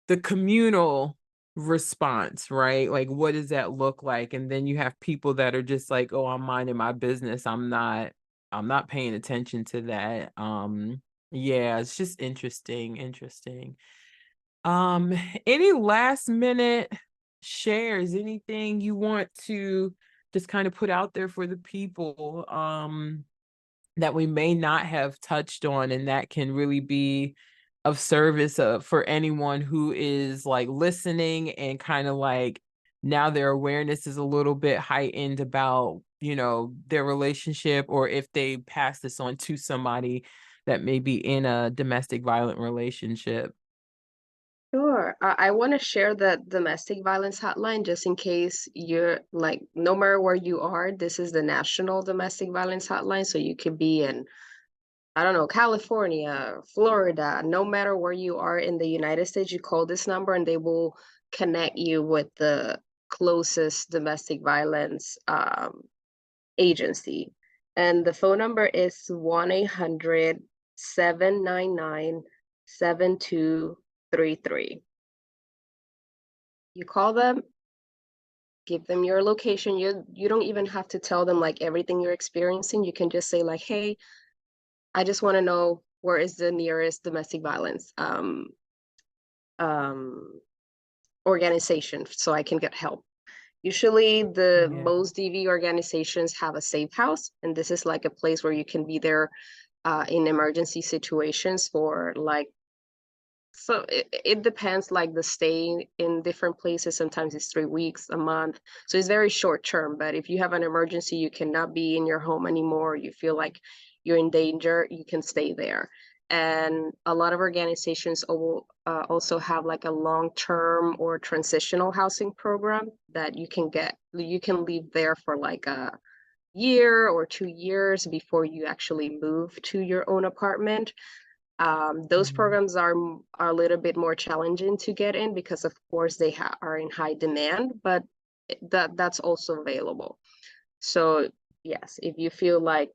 the communal response, right? Like, what does that look like? And then you have people that are just like, oh, I'm minding my business. I'm not paying attention to that. Yeah, it's just interesting. Um, any last minute shares, anything you want to just kind of put out there for the people, that we may not have touched on and that can really be of service for anyone who is like listening and kind of like now their awareness is a little bit heightened about, their relationship, or if they pass this on to somebody that may be in a domestic violent relationship. Sure. I want to share the domestic violence hotline just in case you're like, no matter where you are, this is the national domestic violence hotline. So you could be in, I don't know, California, Florida, no matter where you are in the United States, you call this number and they will connect you with the closest domestic violence agency. And the phone number is 1-800-799-7233. You call them, give them your location. You don't even have to tell them like everything you're experiencing. You can just say like, hey, I just want to know where is the nearest domestic violence um, organization so I can get help. Usually the Yeah. most DV organizations have a safe house, and this is like a place where you can be there in emergency situations for like, so it depends, like the stay in different places. Sometimes it's 3 weeks, a month. So it's very short term. But if you have an emergency, you cannot be in your home anymore, you feel like you're in danger, you can stay there. And a lot of organizations also have like a long-term or transitional housing program that you can live there for like a year or 2 years before you actually move to your own apartment. Those Mhm. programs are a little bit more challenging to get in because, of course, they are in high demand, but that's also available. So, yes, if you feel like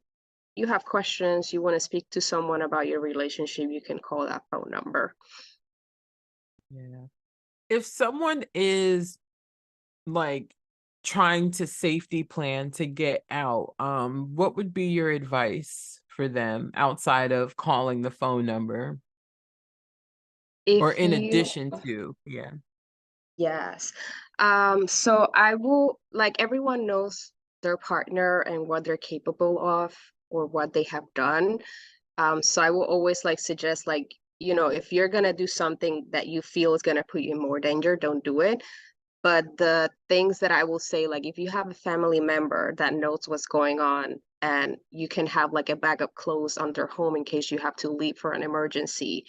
you have questions, you want to speak to someone about your relationship, you can call that phone number. Yeah. If someone is like trying to safety plan to get out, what would be your advice for them outside of calling the phone number, or If in you, addition to, yeah. yes. So I will, like, everyone knows their partner and what they're capable of or what they have done. So I will always like suggest like, if you're gonna do something that you feel is gonna put you in more danger, don't do it. But the things that I will say, like if you have a family member that knows what's going on and you can have like a backup clothes on their home in case you have to leave for an emergency,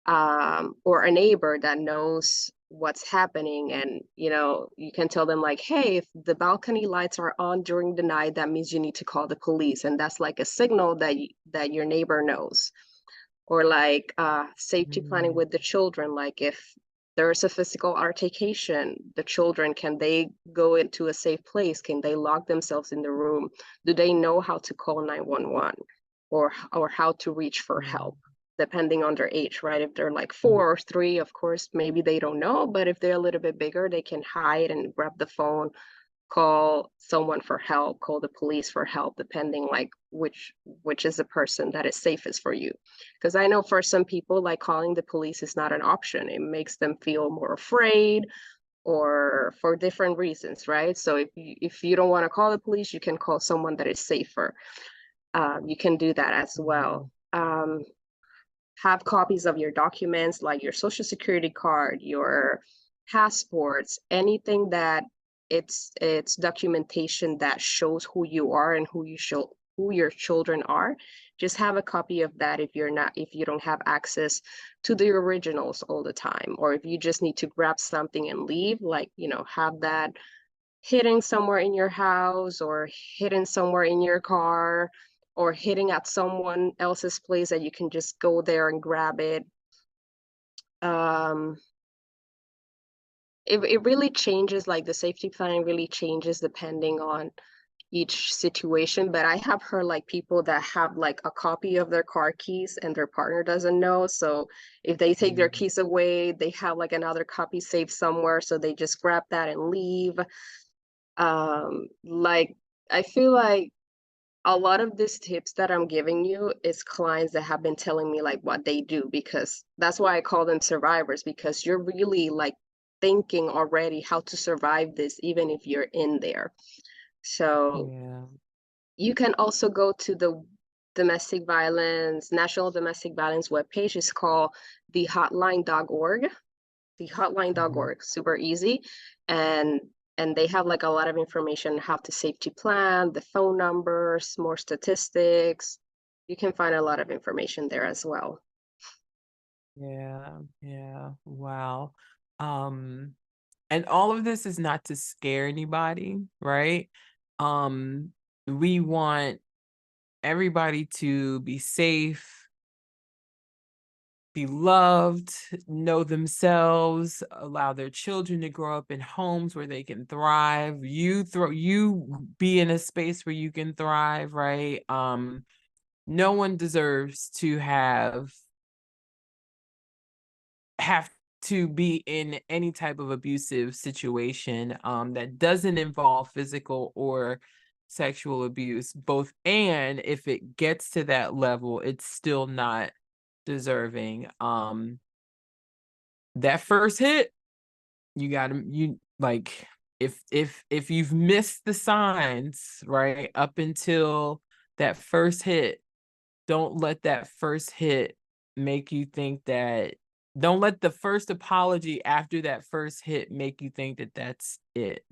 or a neighbor that knows what's happening, and you can tell them like, hey, if the balcony lights are on during the night, that means you need to call the police, and that's like a signal that your neighbor knows. Or like safety planning Mm, with the children, like if there's a physical altercation, the children, can they go into a safe place? Can they lock themselves in the room? Do they know how to call 911, or how to reach for yeah. help, depending on their age, right? If they're like Mm, 4 or 3, of course maybe they don't know, but if they're a little bit bigger, they can hide and grab the phone, call someone for help, call the police for help, depending like which is the person that is safest for you. Because I know for some people, like calling the police is not an option. It makes them feel more afraid or for different reasons, right? So if you don't want to call the police, you can call someone that is safer. You can do that as yeah. well. Have copies of your documents like your social security card, your passports, anything that it's documentation that shows who you are and who your children are. Just have a copy of that if you don't have access to the originals all the time, or if you just need to grab something and leave, like, have that hidden somewhere in your house or hidden somewhere in your car or hidden at someone else's place that you can just go there and grab it. Um, it really changes, like the safety plan really changes depending on each situation, but I have heard like people that have like a copy of their car keys and their partner doesn't know. So if they take their Mm. keys away, they have like another copy saved somewhere, so they just grab that and leave. Like I feel like a lot of these tips that I'm giving you is clients that have been telling me like what they do, because that's why I call them survivors, because you're really like thinking already how to survive this even if you're in there. So Yeah. you can also go to the domestic violence, National Domestic Violence webpage. It's called thehotline.org. Mhm. Thehotline.org, super easy. And and they have like a lot of information how to safety plan, the phone numbers, more statistics. You can find a lot of information there as well. Yeah, yeah. Wow. Um, and all of this is not to scare anybody, right? Um, we want everybody to be safe, be loved, know themselves, allow their children to grow up in homes where they can thrive. You be in a space where you can thrive, right? No one deserves to have to be in any type of abusive situation that doesn't involve physical or sexual abuse, both, and if it gets to that level, it's still not deserving. That first hit, you gotta, you like, if you've missed the signs, right, up until that first hit, don't let that first hit make you think that, don't let the first apology after that first hit make you think that that's it.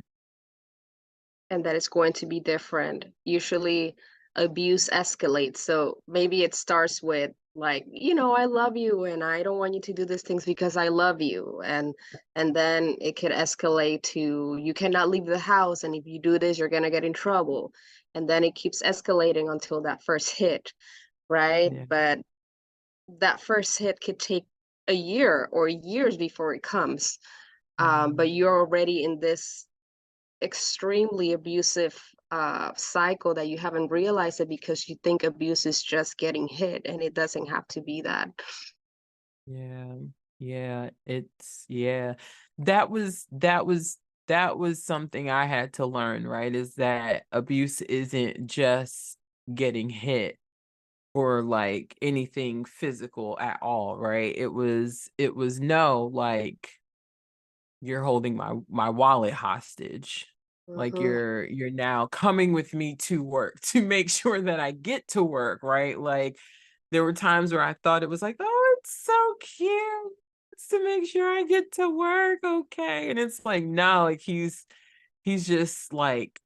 And that it's going to be different. Usually abuse escalates. So maybe it starts with like, I love you and I don't want you to do these things because I love you. And then it could escalate to you cannot leave the house, and if you do this, you're gonna get in trouble. And then it keeps escalating until that first hit, right? Yeah. But that first hit could take a year or years before it comes. But Mhm. you're already in this extremely abusive cycle that you haven't realized it because you think abuse is just getting hit, and it doesn't have to be that. Yeah. Yeah. It's, yeah. That was something I had to learn, right? Is that abuse isn't just getting hit or like anything physical at all, right? It was no, like, you're holding my wallet hostage. Like, Hmm. you're now coming with me to work to make sure that I get to work, right? Like, there were times where I thought it was like, oh, it's so cute. It's to make sure I get to work, okay. And it's like, no, like, he's just like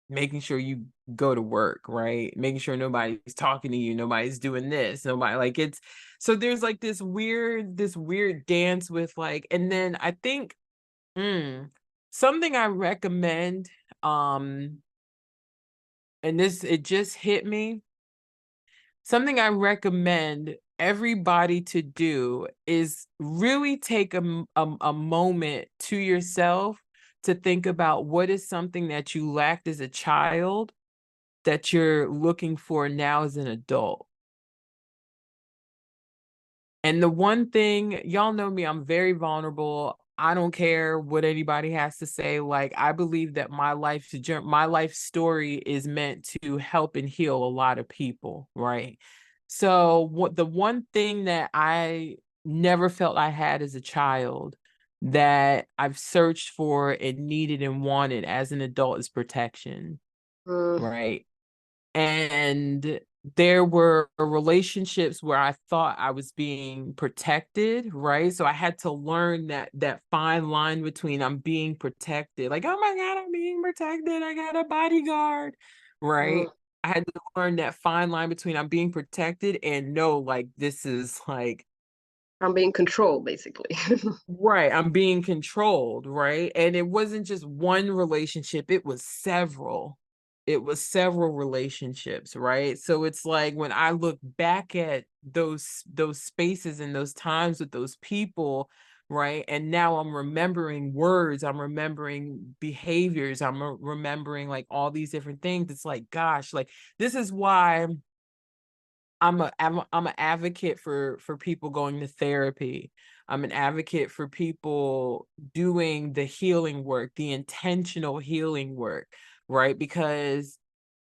making sure you go to work, right? Making sure nobody's talking to you, nobody's doing this, nobody, like, it's, so there's like this weird dance with like, and then I think, something I recommend, um, and this, it just hit me. Something I recommend everybody to do is really take a moment to yourself to think about what is something that you lacked as a child that you're looking for now as an adult. And the one thing, y'all know me, I'm very vulnerable. I don't care what anybody has to say. Like, I believe that my life story is meant to help and heal a lot of people, right? So what the one thing that I never felt I had as a child that I've searched for and needed and wanted as an adult is protection, Mm. right? And there were relationships where I thought I was being protected, right? So I had to learn that fine line between I'm being protected, like, oh my God, I'm being protected, I got a bodyguard, Mm. right? I had to learn that fine line between I'm being protected and no, like, this is like, I'm being controlled, basically. right, I'm being controlled, right? And it wasn't just one relationship, it was several. It was several relationships, right? So it's like when I look back at those spaces and those times with those people, right? And now I'm remembering words, I'm remembering behaviors, I'm remembering like all these different things. It's like, gosh, like this is why I'm an advocate for people going to therapy. I'm an advocate for people doing the healing work, the intentional healing work, right? Because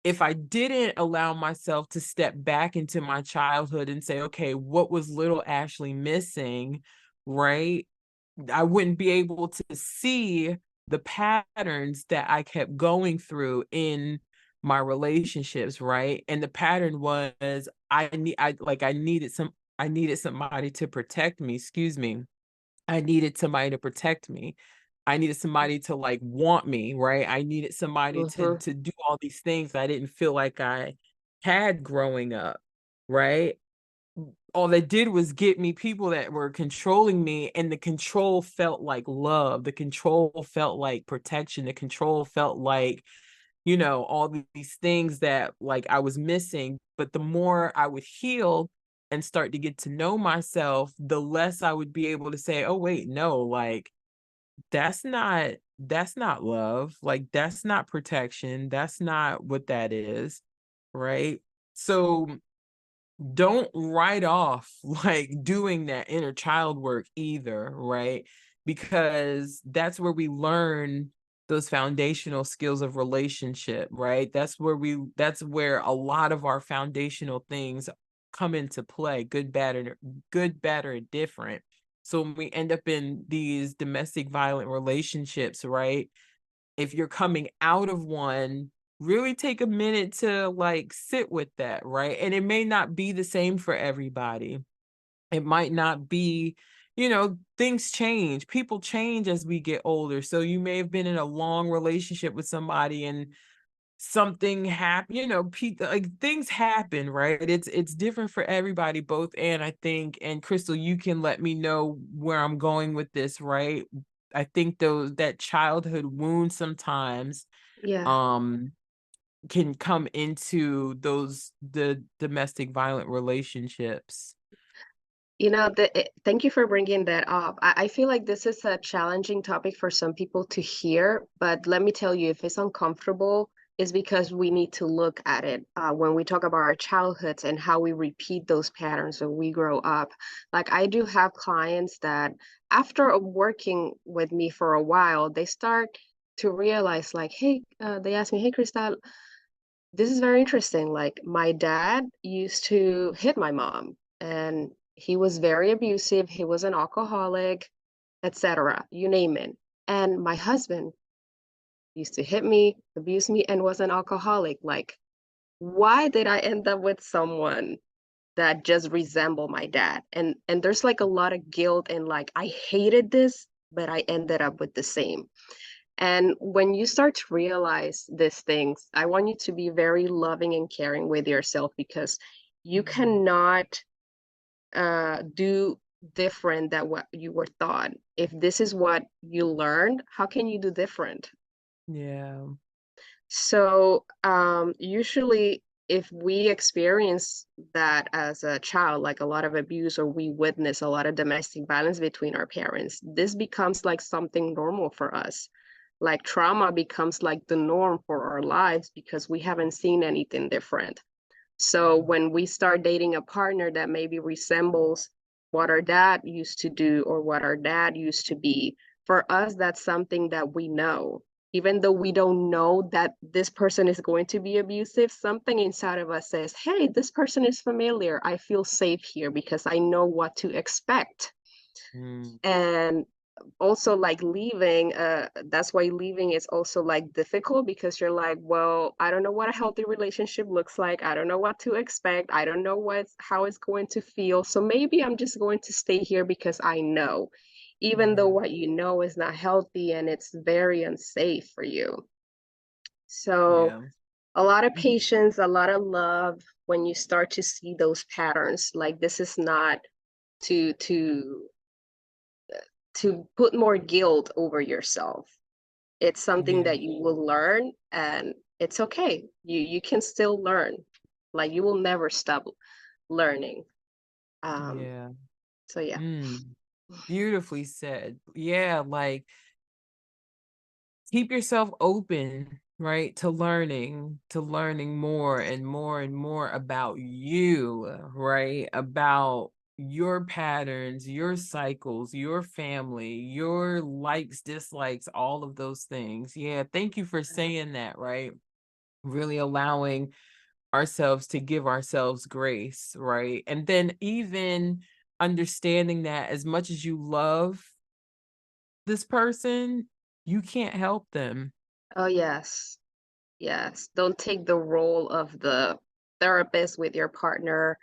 if I didn't allow myself to step back into my childhood and say, okay, what was little Ashley missing, right? I wouldn't be able to see the patterns that I kept going through in my relationships, right? And the pattern was I needed somebody to protect me, excuse me. I needed somebody to protect me. I needed somebody to like want me, right? I needed somebody Mm-hmm. to do all these things I didn't feel like I had growing up, right? All they did was get me people that were controlling me, and the control felt like love. The control felt like protection. The control felt like, all these things that like I was missing. But the more I would heal and start to get to know myself, the less I would be able to say, oh wait, no, like that's not love. Like that's not protection. That's not what that is. Right. So don't write off like doing that inner child work either, right? Because that's where we learn those foundational skills of relationship, right? That's where a lot of our foundational things come into play, good, bad, or different. So when we end up in these domestic violent relationships, right? If you're coming out of one, really take a minute to like sit with that, right? And it may not be the same for everybody. It might not be, things change. People change as we get older. So you may have been in a long relationship with somebody and something happened, like things happen, right? It's different for everybody, both. And I think, and Krystal, you can let me know where I'm going with this, right? I think that childhood wound sometimes Yeah. um can come into the domestic violent relationships. Thank you for bringing that up. I feel like this is a challenging topic for some people to hear, but let me tell you, if it's uncomfortable, it's because we need to look at it when we talk about our childhoods and how we repeat those patterns when we grow up. Like, I do have clients that, after working with me for a while, they start to realize, like, hey, they ask me, hey, Krystal, this is very interesting. Like, my dad used to hit my mom, and he was very abusive. He was an alcoholic, etc. You name it. And my husband used to hit me, abuse me, and was an alcoholic. Like, why did I end up with someone that just resemble my dad? And there's like a lot of guilt and like, I hated this, but I ended up with the same. And when you start to realize these things, I want you to be very loving and caring with yourself, because you cannot do different than what you were taught. If this is what you learned, how can you do different? Yeah. So usually, if we experience that as a child, like a lot of abuse, or we witness a lot of domestic violence between our parents, this becomes like something normal for us. Like, trauma becomes like the norm for our lives because we haven't seen anything different. So when we start dating a partner that maybe resembles what our dad used to do or what our dad used to be, for us, that's something that we know. Even though we don't know that this person is going to be abusive, something inside of us says, hey, this person is familiar. I feel safe here because I know what to expect. Mm, And also, like, leaving, that's why leaving is also like difficult, because you're like, well, I don't know what a healthy relationship looks like. I don't know what to expect. I don't know how it's going to feel. So maybe I'm just going to stay here because I know, even though yeah. what you know is not healthy and it's very unsafe for you. So Yeah. a lot of patience, a lot of love when you start to see those patterns. Like, this is not to to put more guilt over yourself. It's something Yeah. that you will learn, and it's okay. You can still learn. Like, you will never stop learning. Um, Yeah. so yeah. Mm. Beautifully said. Yeah, like keep yourself open, right, to learning more and more and more about you, right? About your patterns, your cycles, your family, your likes, dislikes, all of those things. Yeah, thank you for saying that, right? Really allowing ourselves to give ourselves grace, right? And then even understanding that as much as you love this person, you can't help them. Oh, yes. Yes. Don't take the role of the therapist with your partner.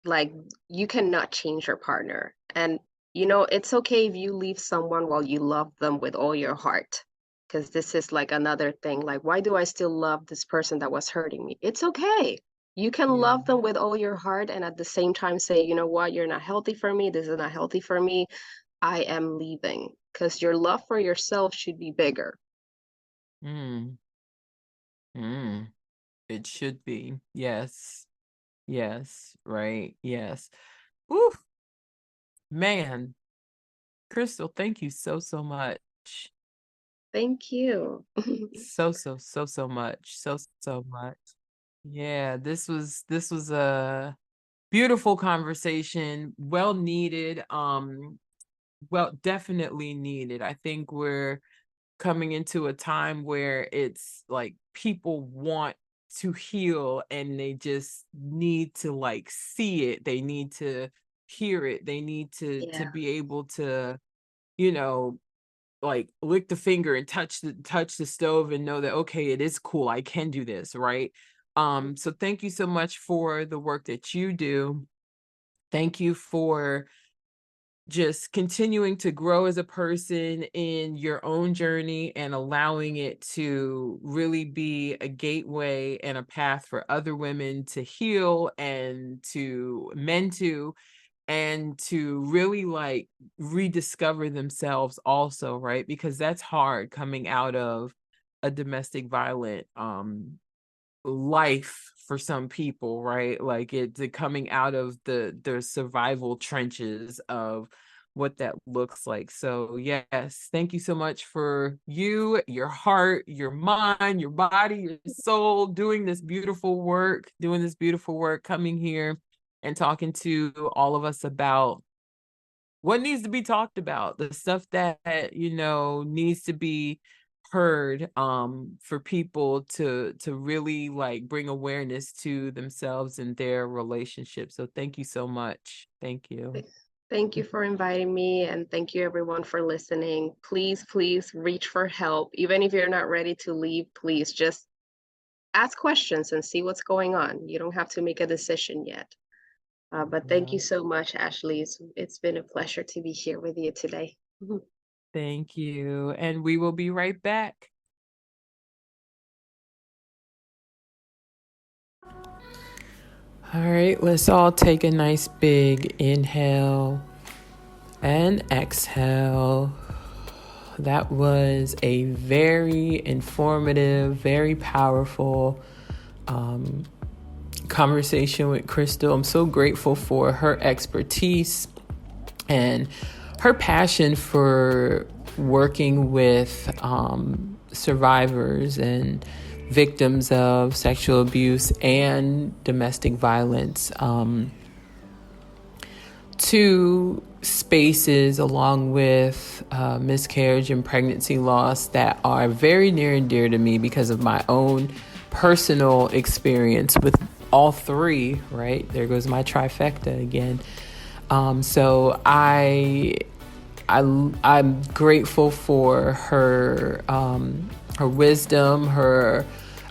Like, you cannot change your partner. And, it's okay if you leave someone while you love them with all your heart. Because this is like another thing. Like, why do I still love this person that was hurting me? It's okay. You can Yeah. love them with all your heart and at the same time say, you know what, you're not healthy for me. This is not healthy for me. I am leaving. Because your love for yourself should be bigger. Mm, mm. It should be. Yes. Yes. Right. Yes. Ooh, man. Krystal, thank you so, so much. Thank you. So much. So much. Yeah, this was a beautiful conversation, well needed, well, definitely needed. I think we're coming into a time where it's like people want to heal and they just need to like see it. They need to hear it. They need to Yeah. be able to, you know, like lick the finger and touch the stove and know that okay, it is cool. I can do this, right? So thank you so much for the work that you do. Thank you for just continuing to grow as a person in your own journey and allowing it to really be a gateway and a path for other women to heal and to men to and to really like rediscover themselves also, right? Because that's hard coming out of a domestic violent life for some people, right? Like it's coming out of the survival trenches of what that looks like. So yes, thank you so much for you, your heart, your mind, your body, your soul, doing this beautiful work, coming here and talking to all of us about what needs to be talked about, the stuff that needs to be heard, for people to really like bring awareness to themselves and their relationships. So thank you so much. Thank you. Thank you for inviting me, and thank you everyone for listening. Please, please reach for help. Even if you're not ready to leave, please just ask questions and see what's going on. You don't have to make a decision yet. But thank you Right. so much, Ashley. It's been a pleasure to be here with you today. Thank you, and we will be right back. All right, let's all take a nice big inhale and exhale. That was a very informative, very powerful conversation with Krystal. I'm so grateful for her expertise and her passion for working with survivors and victims of sexual abuse and domestic violence. Two spaces along with miscarriage and pregnancy loss that are very near and dear to me because of my own personal experience with all three, right? There goes my trifecta again. So I'm grateful for her her wisdom, her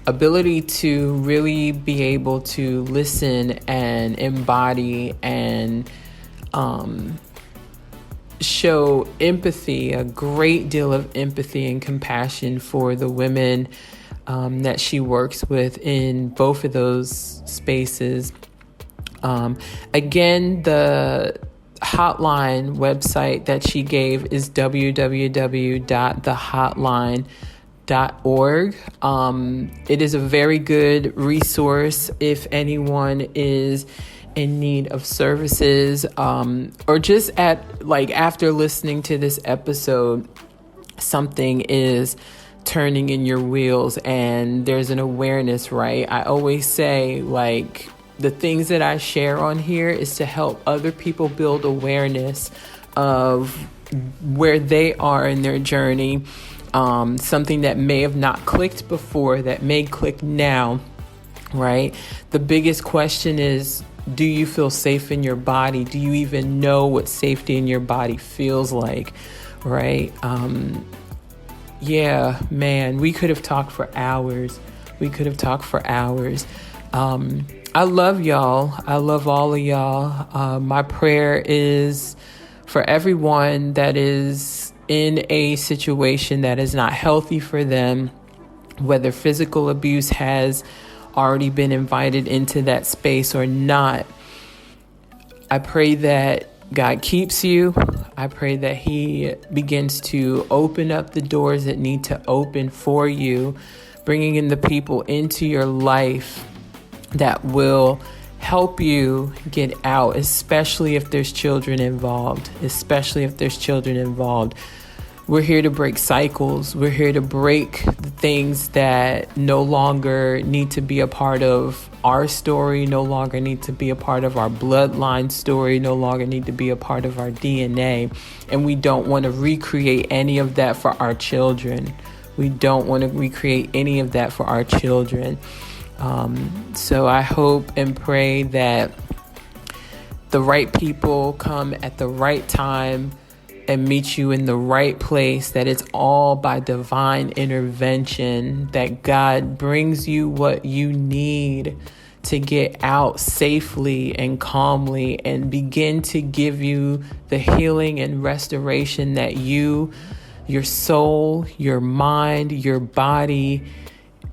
ability to really be able to listen and embody and show empathy, a great deal of empathy and compassion for the women that she works with in both of those spaces. Again, the hotline website that she gave is www.thehotline.org. It is a very good resource if anyone is in need of services, or just after listening to this episode, something is turning in your wheels and there's an awareness, right? I always say, the things that I share on here is to help other people build awareness of where they are in their journey. Something that may have not clicked before that may click now, right? The biggest question is, do you feel safe in your body? Do you even know what safety in your body feels like, right? Yeah, man, we could have talked for hours. I love y'all. I love all of y'all. My prayer is for everyone that is in a situation that is not healthy for them, whether physical abuse has already been invited into that space or not. I pray that God keeps you. I pray that He begins to open up the doors that need to open for you, bringing in the people into your life that will help you get out, especially if there's children involved. We're here to break cycles. We're here to break the things that no longer need to be a part of our story, no longer need to be a part of our bloodline story, no longer need to be a part of our DNA. And we don't want to recreate any of that for our children. So I hope and pray that the right people come at the right time and meet you in the right place, that it's all by divine intervention, that God brings you what you need to get out safely and calmly and begin to give you the healing and restoration that you, your soul, your mind, your body,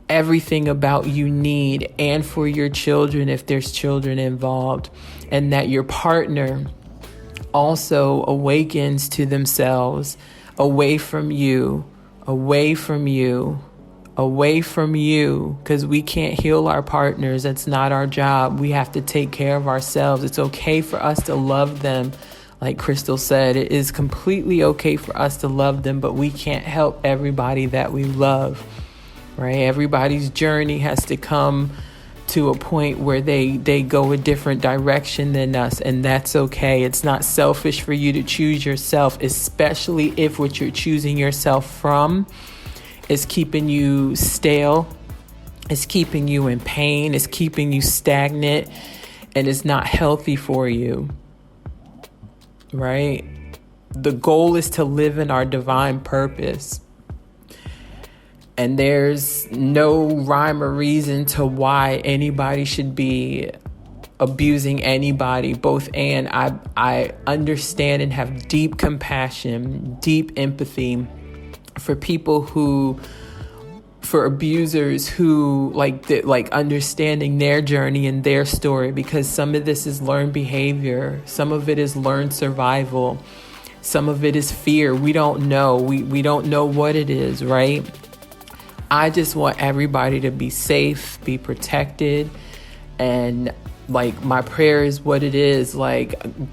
everything about you need, and for your children if there's children involved, and that your partner also awakens to themselves, away from you, because we can't heal our partners. That's not our job. We have to take care of ourselves. It's okay for us to love them. Like Krystal said, it is completely okay for us to love them, but we can't help everybody that we love, right? Everybody's journey has to come to a point where they go a different direction than us, and that's okay. It's not selfish for you to choose yourself, especially if what you're choosing yourself from is keeping you stale, is keeping you in pain, is keeping you stagnant, and is not healthy for you, right? The goal is to live in our divine purpose. And there's no rhyme or reason to why anybody should be abusing anybody. I understand and have deep compassion, deep empathy for people for abusers who understanding their journey and their story, because some of this is learned behavior, some of it is learned survival, some of it is fear. We don't know. We don't know what it is, right? I just want everybody to be safe, be protected, and my prayer is what it is,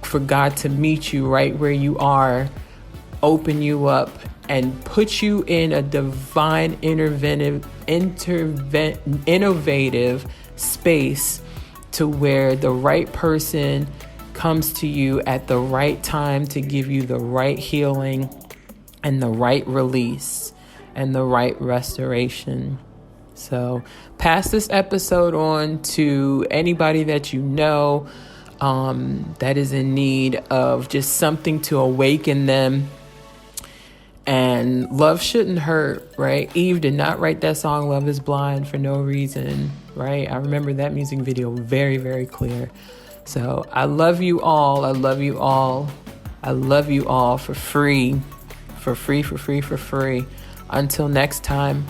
for God to meet you right where you are, open you up, and put you in a divine innovative space to where the right person comes to you at the right time to give you the right healing and the right release and the right restoration. So pass this episode on to anybody that you know that is in need of just something to awaken them. And love shouldn't hurt, right? Eve did not write that song, Love is Blind, for no reason, right? I remember that music video very, very clear. So I love you all. I love you all. I love you all for free. Until next time.